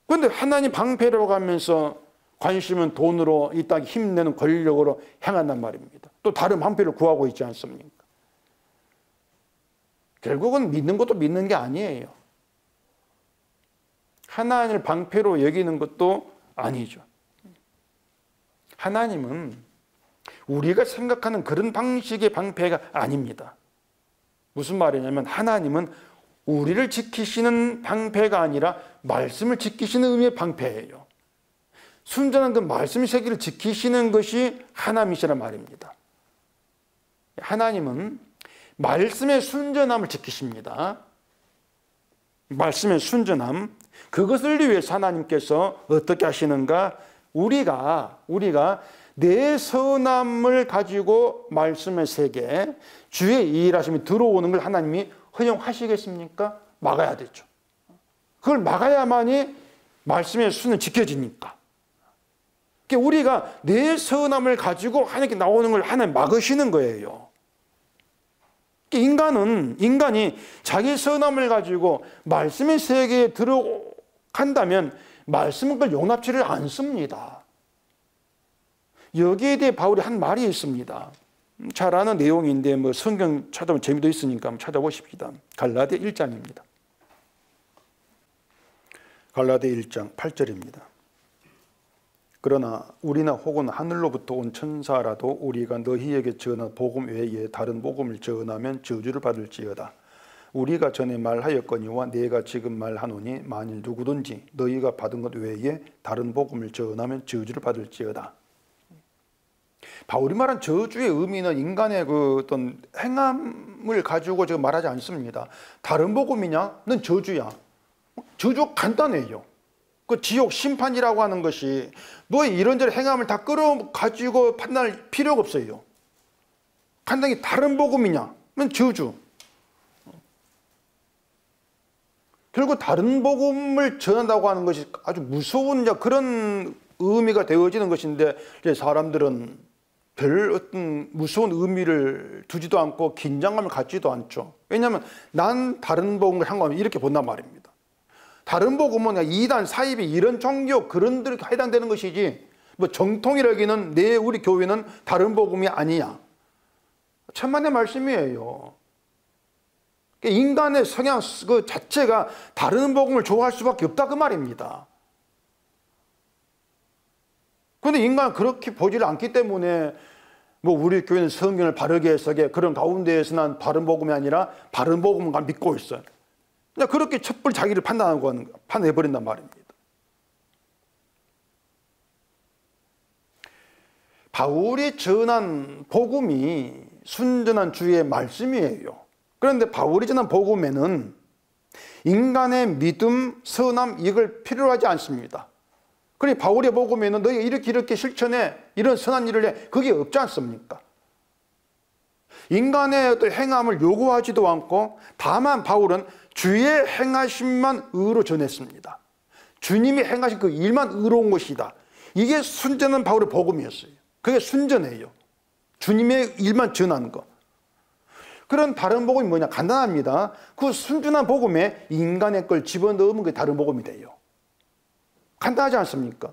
그런데 하나님 방패라고 하면서 관심은 돈으로 이 땅에 힘내는 권력으로 향한단 말입니다. 또 다른 방패를 구하고 있지 않습니까? 결국은 믿는 것도 믿는 게 아니에요. 하나님을 방패로 여기는 것도 아니죠. 하나님은 우리가 생각하는 그런 방식의 방패가 아닙니다. 무슨 말이냐면 하나님은 우리를 지키시는 방패가 아니라 말씀을 지키시는 의미의 방패예요. 순전한 그 말씀의 세계를 지키시는 것이 하나님이시란 말입니다. 하나님은 말씀의 순전함을 지키십니다. 말씀의 순전함. 그것을 위해서 하나님께서 어떻게 하시는가? 우리가 내 선함을 가지고 말씀의 세계, 주의 일하심이 들어오는 걸 하나님이 허용하시겠습니까? 막아야 되죠. 그걸 막아야만이 말씀의 순은 지켜지니까. 그러니까 우리가 내 선함을 가지고 하나님께 나오는 걸 하나님 막으시는 거예요. 인간이 자기 선함을 가지고 말씀의 세계에 들어간다면 말씀은 그걸 용납치를 않습니다. 여기에 대해 바울이 한 말이 있습니다. 잘 아는 내용인데 성경 찾아보면 재미도 있으니까 한번 찾아보십시다. 갈라디아 1장입니다. 갈라디아 1장 8절입니다. 그러나 우리나 혹은 하늘로부터 온 천사라도 우리가 너희에게 전한 복음 외에 다른 복음을 전하면 저주를 받을지어다. 우리가 전에 말하였거니와 내가 지금 말하노니 만일 누구든지 너희가 받은 것 외에 다른 복음을 전하면 저주를 받을지어다. 바울이 말한 저주의 의미는 인간의 그 어떤 행함을 가지고 지금 말하지 않습니다. 다른 복음이냐? 넌 저주야. 저주 간단해요. 그 지옥 심판이라고 하는 것이 너의 이런저런 행함을 다 끌어가지고 판단할 필요가 없어요. 간단히 다른 복음이냐? 는 저주. 결국 다른 복음을 전한다고 하는 것이 아주 무서운 그런 의미가 되어지는 것인데 이제 사람들은 별 어떤 무서운 의미를 두지도 않고 긴장감을 갖지도 않죠. 왜냐하면 난 다른 복음을 한 거면 이렇게 본단 말입니다. 다른 복음은 이단, 사이비 이런 종교 그런 데 해당되는 것이지 뭐 정통이라기는 우리 교회는 다른 복음이 아니야. 천만의 말씀이에요. 인간의 성향 그 자체가 다른 복음을 좋아할 수밖에 없다 그 말입니다. 그런데 인간은 그렇게 보지를 않기 때문에 뭐 우리 교회는 성경을 바르게 해석해 그런 가운데에서 난 바른 복음이 아니라 바른 복음만 믿고 있어요. 그냥 그렇게 촛불 자기를 판단해버린단 말입니다. 바울이 전한 복음이 순전한 주의 말씀이에요. 그런데 바울이 전한 복음에는 인간의 믿음, 선함 이걸 필요로 하지 않습니다. 그러니 바울의 복음에는 너희가 이렇게 실천해 이런 선한 일을 해 그게 없지 않습니까? 인간의 어떤 행함을 요구하지도 않고 다만 바울은 주의 행하심만 의로 전했습니다. 주님이 행하신 그 일만 의로운 것이다. 이게 순전한 바울의 복음이었어요. 그게 순전해요. 주님의 일만 전하는 거. 그런 다른 복음이 뭐냐? 간단합니다. 그 순전한 복음에 인간의 걸 집어넣으면 그게 다른 복음이 돼요. 간단하지 않습니까?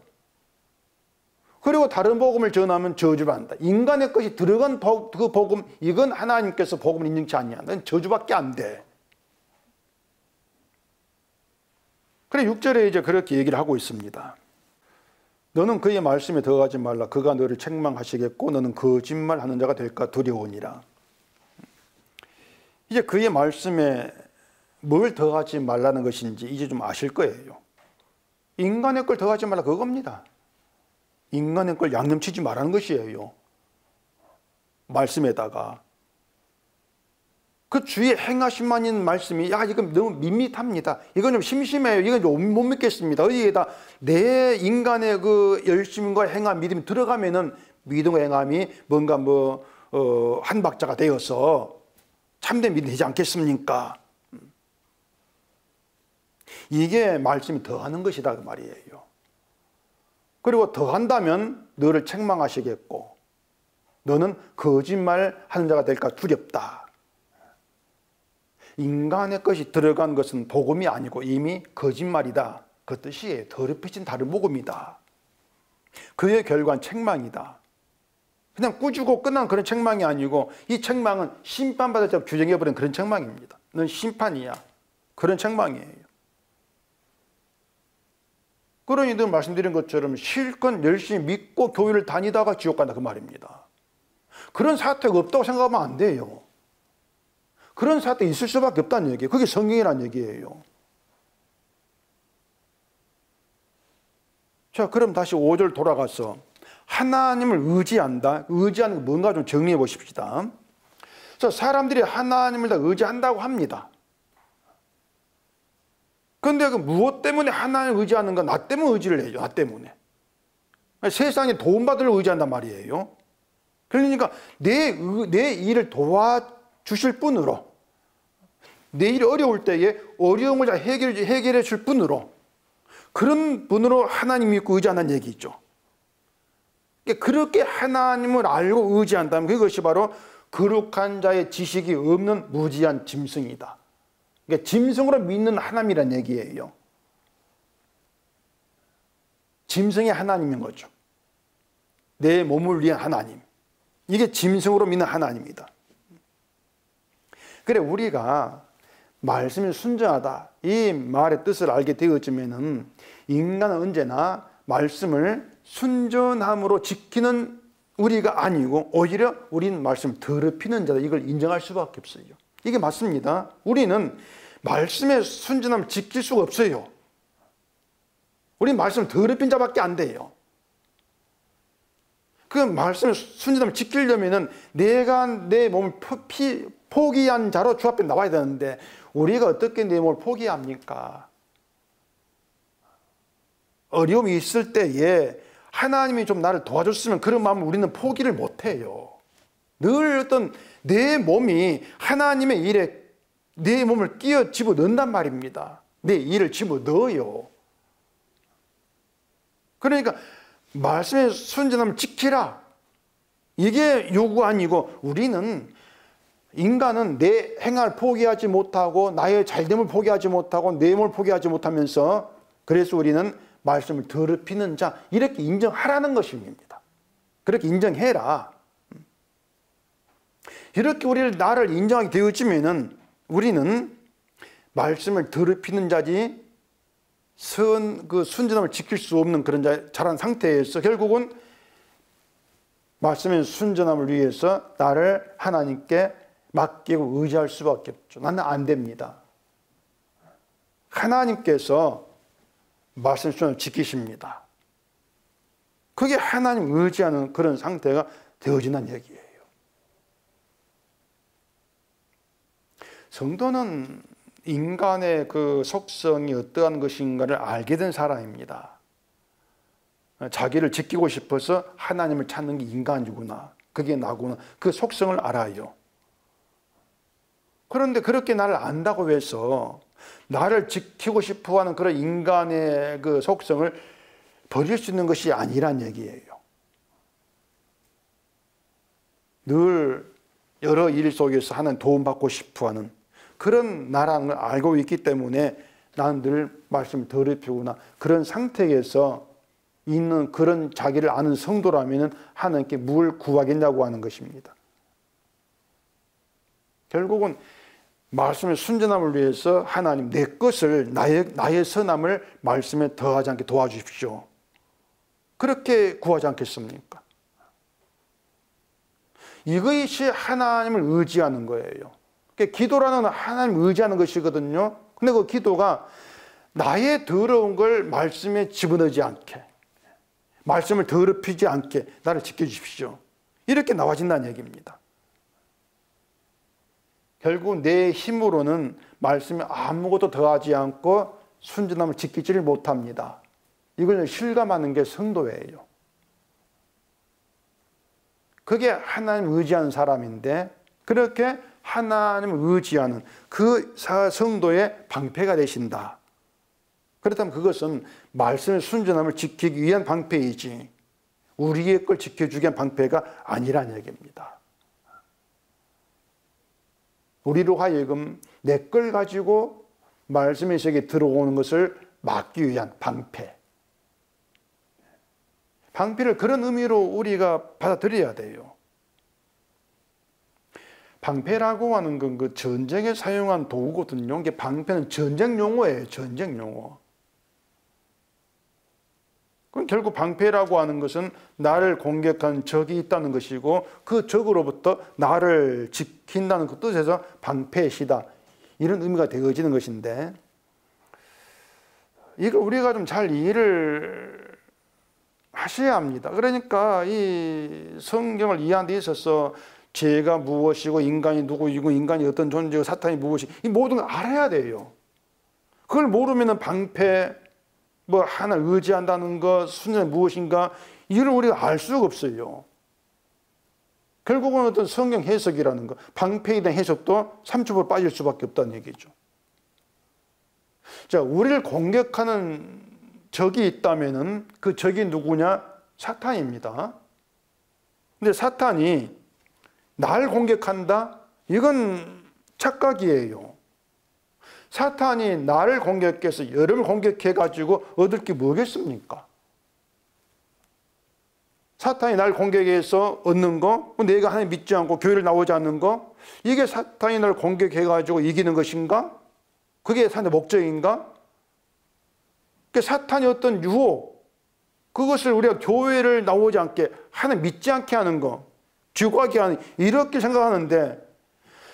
그리고 다른 복음을 전하면 저주받는다. 인간의 것이 들어간 그 복음, 이건 하나님께서 복음을 인정치 않냐. 넌 저주밖에 안 돼. 그래 6절에 이제 그렇게 얘기를 하고 있습니다. 너는 그의 말씀에 들어가지 말라. 그가 너를 책망하시겠고 너는 거짓말하는 자가 될까 두려우니라. 이제 그의 말씀에 뭘 더하지 말라는 것인지 이제 좀 아실 거예요. 인간의 걸 더하지 말라 그겁니다. 인간의 걸 양념치지 말라는 것이에요. 말씀에다가 그 주의 행하심만 있는 말씀이 야 이건 너무 밋밋합니다. 이건 좀 심심해요. 이건 좀 못 믿겠습니다. 어디에다 내 인간의 그 열심과 행함 믿음이 들어가면은 믿음과 행함이 뭔가 한 박자가 되어서 참된 믿음이 되지 않겠습니까? 이게 말씀이 더하는 것이다 그 말이에요. 그리고 더한다면 너를 책망하시겠고 너는 거짓말하는 자가 될까 두렵다. 인간의 것이 들어간 것은 복음이 아니고 이미 거짓말이다. 그 뜻이에요. 더럽혀진 다른 복음이다. 그의 결과는 책망이다. 그냥 꾸주고 끝난 그런 책망이 아니고 이 책망은 심판받을 때 규정해버린 그런 책망입니다. 넌 심판이야. 그런 책망이에요. 그러니 늘 말씀드린 것처럼 실컷 열심히 믿고 교회를 다니다가 지옥 간다 그 말입니다. 그런 사태가 없다고 생각하면 안 돼요. 그런 사태 있을 수밖에 없다는 얘기예요. 그게 성경이라는 얘기예요. 자, 그럼 다시 5절 돌아가서 하나님을 의지한다. 의지하는 게 뭔가 좀 정리해 보십시다. 자, 사람들이 하나님을 다 의지한다고 합니다. 그런데 그 무엇 때문에 하나님을 의지하는가? 나 때문에 의지를 해요. 나 때문에. 세상에 도움받으려 의지한단 말이에요. 그러니까 내 일을 도와주실 분으로 내 일이 어려울 때에 어려움을 잘 해결해 줄 분으로 그런 분으로 하나님 믿고 의지한다는 얘기죠. 그렇게 하나님을 알고 의지한다면 그것이 바로 거룩한 자의 지식이 없는 무지한 짐승이다. 그러니까 짐승으로 믿는 하나님이라는 얘기예요. 짐승의 하나님인 거죠. 내 몸을 위한 하나님. 이게 짐승으로 믿는 하나님이다. 그래 우리가 말씀이 순전하다. 이 말의 뜻을 알게 되어지면은 인간은 언제나 말씀을 순전함으로 지키는 우리가 아니고 오히려 우리는 말씀을 더럽히는 자다. 이걸 인정할 수밖에 없어요. 이게 맞습니다. 우리는 말씀의 순전함을 지킬 수가 없어요. 우리는 말씀을 더럽힌 자밖에 안 돼요. 그 말씀의 순전함을 지키려면은 내가 내 몸을 포기한 자로 주 앞에 나와야 되는데 우리가 어떻게 내 몸을 포기합니까? 어려움이 있을 때에 하나님이 좀 나를 도와줬으면 그런 마음을 우리는 포기를 못해요. 늘 어떤 내 몸이 하나님의 일에 내 몸을 끼어 집어넣는단 말입니다. 내 일을 집어넣어요. 그러니까 말씀의 순전함을 지키라. 이게 요구 아니고 우리는 인간은 내 행함을 포기하지 못하고 나의 잘됨을 포기하지 못하고 내 몸을 포기하지 못하면서 그래서 우리는 말씀을 더럽히는 자 이렇게 인정하라는 것입니다. 그렇게 인정해라. 이렇게 나를 인정하게 되어지면은 우리는 말씀을 더럽히는 자지 순전함을 지킬 수 없는 그런 자란 상태에서 결국은 말씀의 순전함을 위해서 나를 하나님께 맡기고 의지할 수밖에 없죠. 나는 안 됩니다. 하나님께서 말씀의 순전함을 지키십니다. 그게 하나님 의지하는 그런 상태가 되어진다는 얘기예요. 성도는 인간의 그 속성이 어떠한 것인가를 알게 된 사람입니다. 자기를 지키고 싶어서 하나님을 찾는 게 인간이구나. 그게 나구나. 그 속성을 알아요. 그런데 그렇게 나를 안다고 해서 나를 지키고 싶어 하는 그런 인간의 그 속성을 버릴 수 있는 것이 아니란 얘기예요. 늘 여러 일 속에서 하나님 도움받고 싶어 하는 그런 나라는 걸 알고 있기 때문에 나는 늘 말씀을 더럽히구나. 그런 상태에서 있는 그런 자기를 아는 성도라면 하나님께 뭘 구하겠냐고 하는 것입니다. 결국은 말씀의 순전함을 위해서 하나님 내 것을 나의 선함을 말씀에 더하지 않게 도와주십시오. 그렇게 구하지 않겠습니까? 이것이 하나님을 의지하는 거예요. 기도라는 하나님을 의지하는 것이거든요. 근데 그 기도가 나의 더러운 걸 말씀에 집어넣지 않게, 말씀을 더럽히지 않게 나를 지켜주십시오. 이렇게 나와진다는 얘기입니다. 결국 내 힘으로는 말씀에 아무것도 더하지 않고 순전함을 지키지를 못합니다. 이걸 실감하는 게 성도예요. 그게 하나님 의지하는 사람인데 그렇게 하나님을 의지하는 그 성도의 방패가 되신다. 그렇다면 그것은 말씀의 순전함을 지키기 위한 방패이지 우리의 걸 지켜주기 위한 방패가 아니란 얘기입니다. 우리로 하여금 내 걸 가지고 말씀의 세계에 들어오는 것을 막기 위한 방패. 방패를 그런 의미로 우리가 받아들여야 돼요. 방패라고 하는 건 그 전쟁에 사용한 도구거든요. 이게 방패는 전쟁 용어예요. 전쟁 용어. 그럼 결국 방패라고 하는 것은 나를 공격한 적이 있다는 것이고 그 적으로부터 나를 지킨다는 그 뜻에서 방패시다. 이런 의미가 되어지는 것인데 이걸 우리가 좀 잘 이해를 하셔야 합니다. 그러니까 이 성경을 이해하는 데 있어서 죄가 무엇이고 인간이 누구이고 인간이 어떤 존재고 사탄이 무엇이고 이 모든 걸 알아야 돼요. 그걸 모르면 방패 뭐 하나 의지한다는 것 순전히 무엇인가 이걸 우리가 알 수가 없어요. 결국은 어떤 성경 해석이라는 것 방패에 대한 해석도 3초로 빠질 수밖에 없다는 얘기죠. 자, 우리를 공격하는 적이 있다면은 그 적이 누구냐? 사탄입니다. 근데 사탄이 날 공격한다? 이건 착각이에요. 사탄이 나를 공격해서 여러분을 공격해가지고 얻을 게 뭐겠습니까? 사탄이 나를 공격해서 얻는 거, 내가 하나님 믿지 않고 교회를 나오지 않는 거, 이게 사탄이 나를 공격해가지고 이기는 것인가? 그게 사탄의 목적인가? 사탄이 어떤 유혹, 그것을 우리가 교회를 나오지 않게, 하나님 믿지 않게 하는 거, 죽어가게 하는, 이렇게 생각하는데,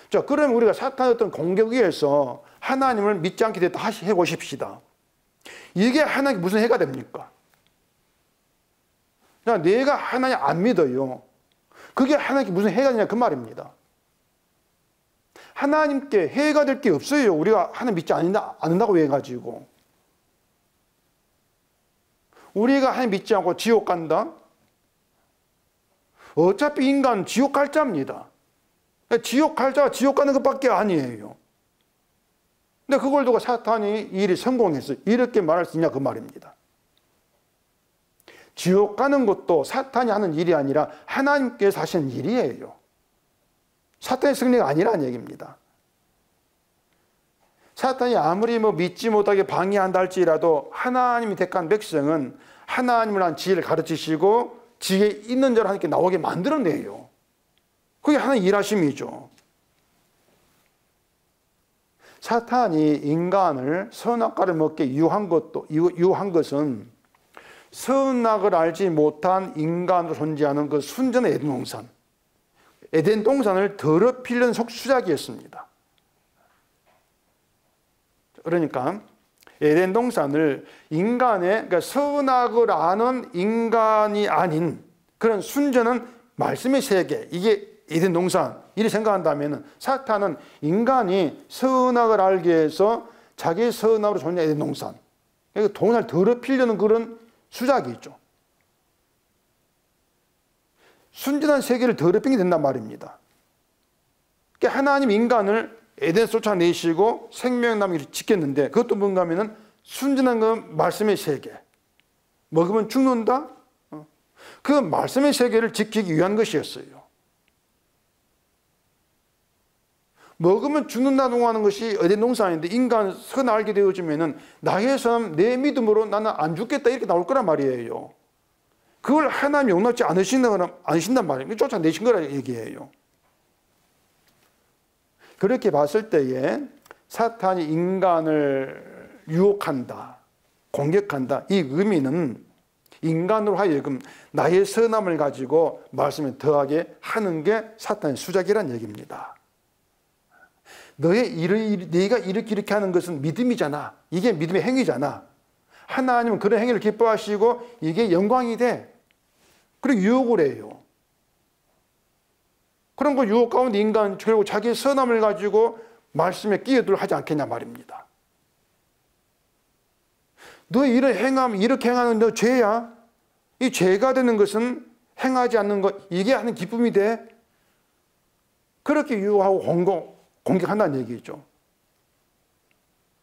자, 그러면 우리가 사탄의 어떤 공격에 의해서 하나님을 믿지 않게 됐다 해보십시다. 이게 하나님께 무슨 해가 됩니까? 자, 내가 하나님 안 믿어요. 그게 하나님께 무슨 해가 되냐 그 말입니다. 하나님께 해가 될 게 없어요. 우리가 하나님 믿지 않는다고 해가지고. 우리가 하나님 믿지 않고 지옥 간다? 어차피 인간은 지옥 갈 자입니다. 지옥 갈 자가 지옥 가는 것밖에 아니에요. 근데 그걸 두고 사탄이 이 일이 성공했어요. 이렇게 말할 수 있냐 그 말입니다. 지옥 가는 것도 사탄이 하는 일이 아니라 하나님께서 하시는 일이에요. 사탄의 승리가 아니라는 얘기입니다. 사탄이 아무리 믿지 못하게 방해한다 할지라도 하나님이 택한 백성은 하나님을 한 지혜를 가르치시고 지혜 있는 자를 하나님께 나오게 만들어내요. 그게 하나의 일하심이죠. 사탄이 인간을 선악과를 먹게 유한 것은 선악을 알지 못한 인간으로 존재하는 그 순전한 에덴 동산. 에덴 동산을 더럽히려는 속수작이었습니다. 그러니까 에덴 동산을 그러니까 선악을 아는 인간이 아닌 그런 순전한 말씀의 세계, 이게 에덴 동산, 이렇게 생각한다면 사탄은 인간이 선악을 알게 해서 자기의 선악으로 존재하는 에덴 동산, 그러니까 동산을 더럽히려는 그런 수작이죠. 순전한 세계를 더럽히게 된단 말입니다. 그러니까 하나님 인간을 에덴에서 쫓아내시고 생명나무를 지켰는데 그것도 뭔가 하면은 순전한 그 말씀의 세계. 먹으면 죽는다? 그 말씀의 세계를 지키기 위한 것이었어요. 먹으면 죽는다고 하는 것이 에덴 동산인데 인간 선 알게 되어지면은 나의 삶, 내 믿음으로 나는 안 죽겠다 이렇게 나올 거란 말이에요. 그걸 하나님 용납지 않으신단 말이에요. 쫓아내신 거라 얘기해요. 그렇게 봤을 때에 사탄이 인간을 유혹한다, 공격한다. 이 의미는 인간으로 하여금 나의 선함을 가지고 말씀을 더하게 하는 게 사탄의 수작이란 얘기입니다. 네가 이렇게 하는 것은 믿음이잖아. 이게 믿음의 행위잖아. 하나님은 그런 행위를 기뻐하시고 이게 영광이 돼. 그리고 유혹을 해요. 그런 거 유혹 가운데 인간 결국 자기의 선함을 가지고 말씀에 끼어들어 하지 않겠냐 말입니다. 너 이렇게 행하는 너 죄야. 이 죄가 되는 것은 행하지 않는 것, 이게 하는 기쁨이 돼. 그렇게 유혹하고 공격한다는 얘기죠.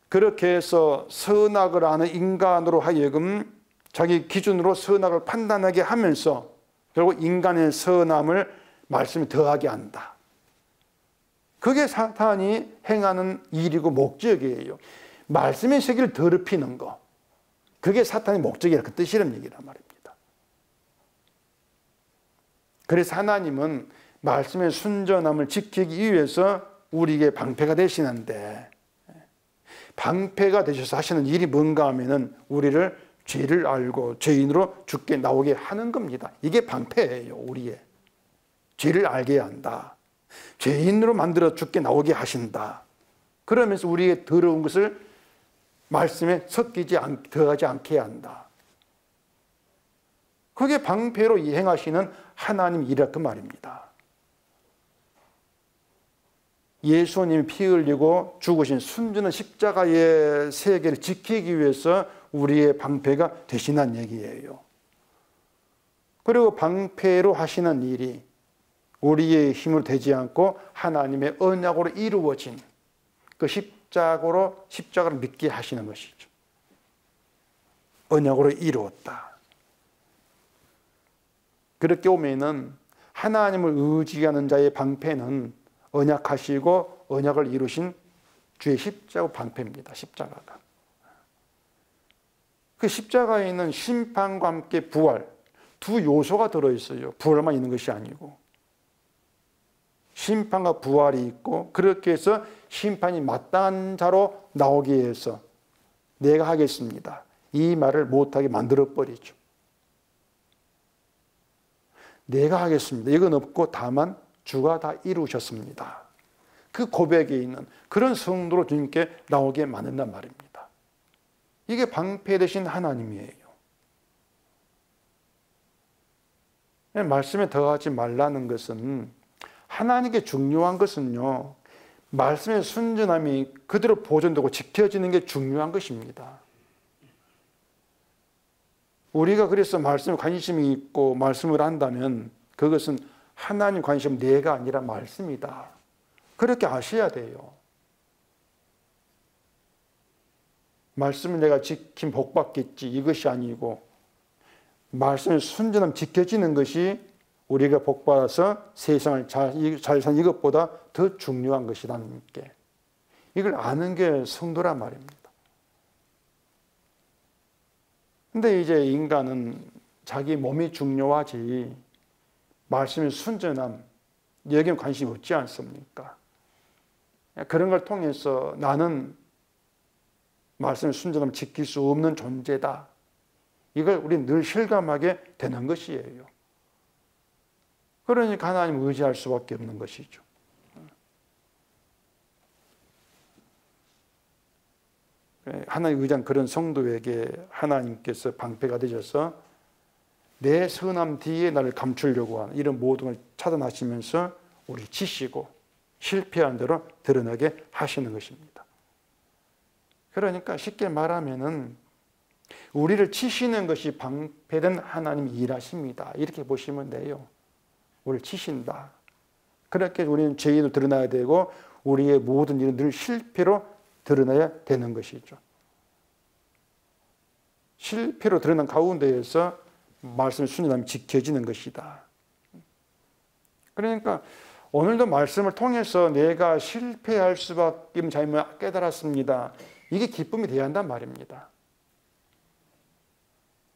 그렇게 해서 선악을 아는 인간으로 하여금 자기 기준으로 선악을 판단하게 하면서 결국 인간의 선함을 말씀에 더하게 한다. 그게 사탄이 행하는 일이고 목적이에요. 말씀의 세계를 더럽히는 거. 그게 사탄의 목적이라 그 뜻이란 얘기란 말입니다. 그래서 하나님은 말씀의 순전함을 지키기 위해서 우리에게 방패가 되시는데 방패가 되셔서 하시는 일이 뭔가 하면은 우리를 죄를 알고 죄인으로 죽게 나오게 하는 겁니다. 이게 방패예요. 우리의 죄를 알게 한다. 죄인으로 만들어 죽게 나오게 하신다. 그러면서 우리의 더러운 것을 말씀에 더하지 않게 한다. 그게 방패로 이행하시는 하나님 일이라 그 말입니다. 예수님이 피 흘리고 죽으신 순전한 십자가의 세계를 지키기 위해서 우리의 방패가 되시는 얘기예요. 그리고 방패로 하시는 일이 우리의 힘으로 되지 않고 하나님의 언약으로 이루어진 그 십자가를 믿게 하시는 것이죠. 언약으로 이루었다. 그렇게 오면은 하나님을 의지하는 자의 방패는 언약하시고 언약을 이루신 주의 십자가 방패입니다. 십자가가. 그 십자가에 있는 심판과 함께 부활, 두 요소가 들어있어요. 부활만 있는 것이 아니고. 심판과 부활이 있고 그렇게 해서 심판이 마땅한 자로 나오기 위해서 내가 하겠습니다. 이 말을 못하게 만들어버리죠. 내가 하겠습니다. 이건 없고 다만 주가 다 이루셨습니다. 그 고백에 있는 그런 성도로 주님께 나오게 만든단 말입니다. 이게 방패 되신 하나님이에요. 말씀에 더하지 말라는 것은 하나님께 중요한 것은요. 말씀의 순전함이 그대로 보존되고 지켜지는 게 중요한 것입니다. 우리가 그래서 말씀에 관심이 있고 말씀을 한다면 그것은 하나님 관심 내가 아니라 말씀이다. 그렇게 아셔야 돼요. 말씀을 내가 지킨 복 받겠지 이것이 아니고 말씀의 순전함 지켜지는 것이 우리가 복받아서 세상을 잘 사는 이것보다 더 중요한 것이다. 하나님께. 이걸 아는 게 성도란 말입니다. 근데 이제 인간은 자기 몸이 중요하지 말씀의 순전함, 여기에 관심이 없지 않습니까? 그런 걸 통해서 나는 말씀의 순전함을 지킬 수 없는 존재다. 이걸 우리는 늘 실감하게 되는 것이에요. 그러니까 하나님을 의지할 수밖에 없는 것이죠. 하나님 의지한 그런 성도에게 하나님께서 방패가 되셔서 내 선함 뒤에 나를 감추려고 하는 이런 모든 걸 차단하시면서 우리 치시고 실패한 대로 드러나게 하시는 것입니다. 그러니까 쉽게 말하면은 우리를 치시는 것이 방패된 하나님이 일하십니다. 이렇게 보시면 돼요. 우리를 치신다. 그렇게 우리는 죄인으로 드러나야 되고 우리의 모든 일은 늘 실패로 드러나야 되는 것이죠. 실패로 드러난 가운데에서 말씀의 순전함이 지켜지는 것이다. 그러니까 오늘도 말씀을 통해서 내가 실패할 수밖에 없는 자임을 깨달았습니다. 이게 기쁨이 되어야 한단 말입니다.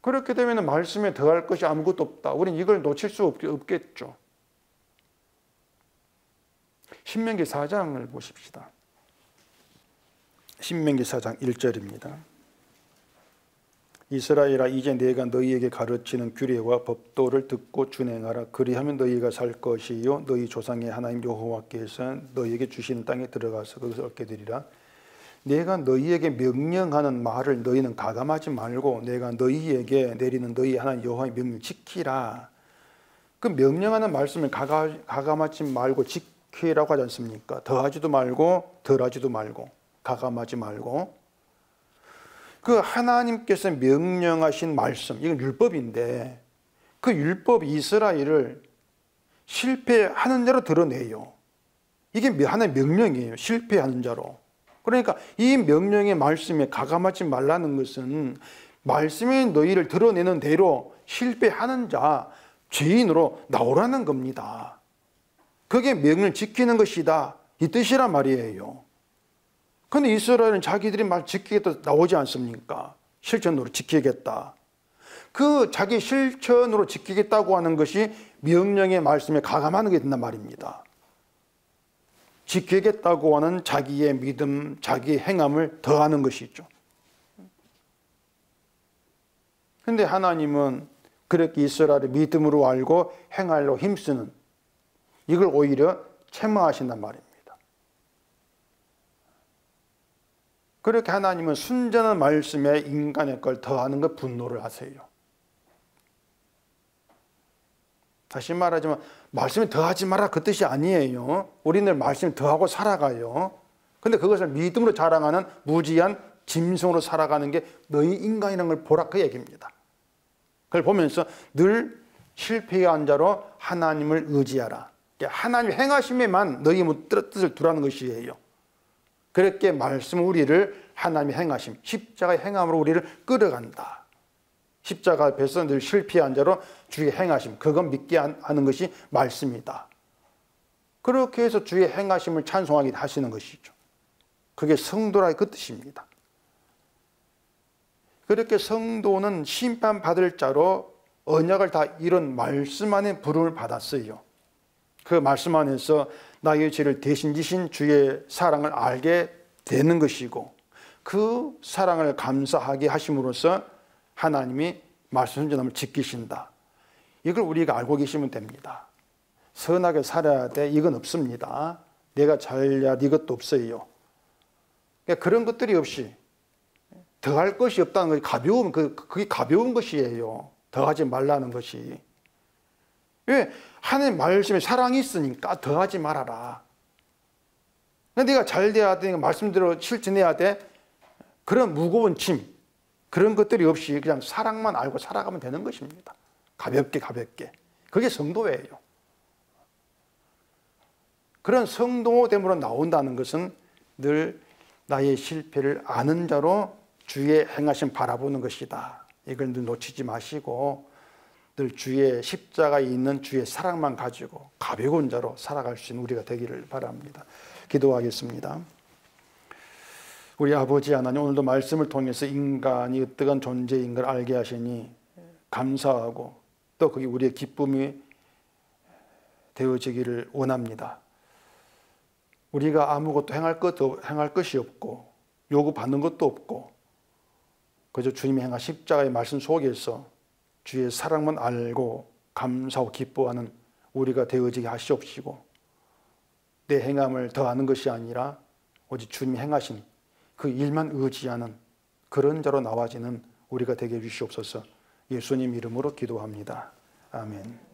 그렇게 되면 말씀에 더할 것이 아무것도 없다. 우리는 이걸 놓칠 수 없겠죠. 신명기 4장을 보십시다. 신명기 4장 1절입니다. 이스라엘아 이제 내가 너희에게 가르치는 규례와 법도를 듣고 준행하라. 그리하면 너희가 살 것이요 너희 조상의 하나님 여호와께서 너희에게 주시는 땅에 들어가서 거기서 얻게 되리라. 내가 너희에게 명령하는 말을 너희는 가감하지 말고 내가 너희에게 내리는 너희 하나님 여호와의 명령을 지키라. 그 명령하는 말씀을 가감하지 말고 지키라고 하지 않습니까? 더하지도 말고 덜하지도 말고 가감하지 말고. 그 하나님께서 명령하신 말씀, 이건 율법인데 그 율법이 이스라엘을 실패하는 자로 드러내요. 이게 하나의 명령이에요. 실패하는 자로. 그러니까 이 명령의 말씀에 가감하지 말라는 것은 말씀이 너희를 드러내는 대로 실패하는 자, 죄인으로 나오라는 겁니다. 그게 명령을 지키는 것이다. 이 뜻이란 말이에요. 그런데 이스라엘은 자기들이 말 지키겠다 나오지 않습니까? 실천으로 지키겠다. 그 자기 실천으로 지키겠다고 하는 것이 명령의 말씀에 가감하는 게 된단 말입니다. 지키겠다고 하는 자기의 믿음, 자기의 행함을 더하는 것이죠. 그런데 하나님은 그렇게 이스라엘의 믿음으로 알고 행하려 힘쓰는 이걸 오히려 책망하신단 말입니다. 그렇게 하나님은 순전한 말씀에 인간의 걸 더하는 것 분노를 하세요. 다시 말하지만 말씀에 더하지 마라 그 뜻이 아니에요. 우리는 말씀에 더하고 살아가요. 근데 그것을 믿음으로 자랑하는 무지한 짐승으로 살아가는 게 너희 인간이라는 걸 보라 그 얘기입니다. 그걸 보면서 늘 실패한 자로 하나님을 의지하라. 하나님 행하심에만 너희 뜻을 두라는 것이에요. 그렇게 말씀 우리를 하나님의 행하심, 십자가의 행함으로 우리를 끌어간다. 십자가 앞에서 늘 실패한 자로 주의 행하심, 그건 믿게 하는 것이 말씀이다. 그렇게 해서 주의 행하심을 찬송하게 하시는 것이죠. 그게 성도라의 그 뜻입니다. 그렇게 성도는 심판받을 자로 언약을 다 이룬 말씀 안에 부름을 받았어요. 그 말씀 안에서 나의 죄를 대신 지신 주의 사랑을 알게 되는 것이고 그 사랑을 감사하게 하심으로써 하나님이 말씀 순전함을 지키신다. 이걸 우리가 알고 계시면 됩니다. 선하게 살아야 돼 이건 없습니다. 내가 잘해야 돼 이것도 없어요. 그러니까 그런 것들이 없이 더할 것이 없다는 것이 가벼움, 그게 가벼운 것이에요. 더하지 말라는 것이. 왜? 하나님 말씀에 사랑이 있으니까 더하지 말아라. 네가 잘 돼야 돼, 말씀대로 실천해야 돼. 그런 무거운 짐, 그런 것들이 없이 그냥 사랑만 알고 살아가면 되는 것입니다. 가볍게 가볍게. 그게 성도예요. 그런 성도됨으로 나온다는 것은 늘 나의 실패를 아는 자로 주의 행하심 바라보는 것이다. 이걸 늘 놓치지 마시고 늘 주의 십자가에 있는 주의 사랑만 가지고 가벼운 자로 살아갈 수 있는 우리가 되기를 바랍니다. 기도하겠습니다. 우리 아버지 하나님, 오늘도 말씀을 통해서 인간이 어떠한 존재인 걸 알게 하시니 감사하고 또 그게 우리의 기쁨이 되어지기를 원합니다. 우리가 아무것도 행할 것이 없고 요구받는 것도 없고 그저 주님이 행한 십자가의 말씀 속에서 주의 사랑만 알고 감사하고 기뻐하는 우리가 되어지게 하시옵시고, 내 행함을 더하는 것이 아니라 오직 주님이 행하신 그 일만 의지하는 그런 자로 나와지는 우리가 되게 해주시옵소서. 예수님 이름으로 기도합니다. 아멘.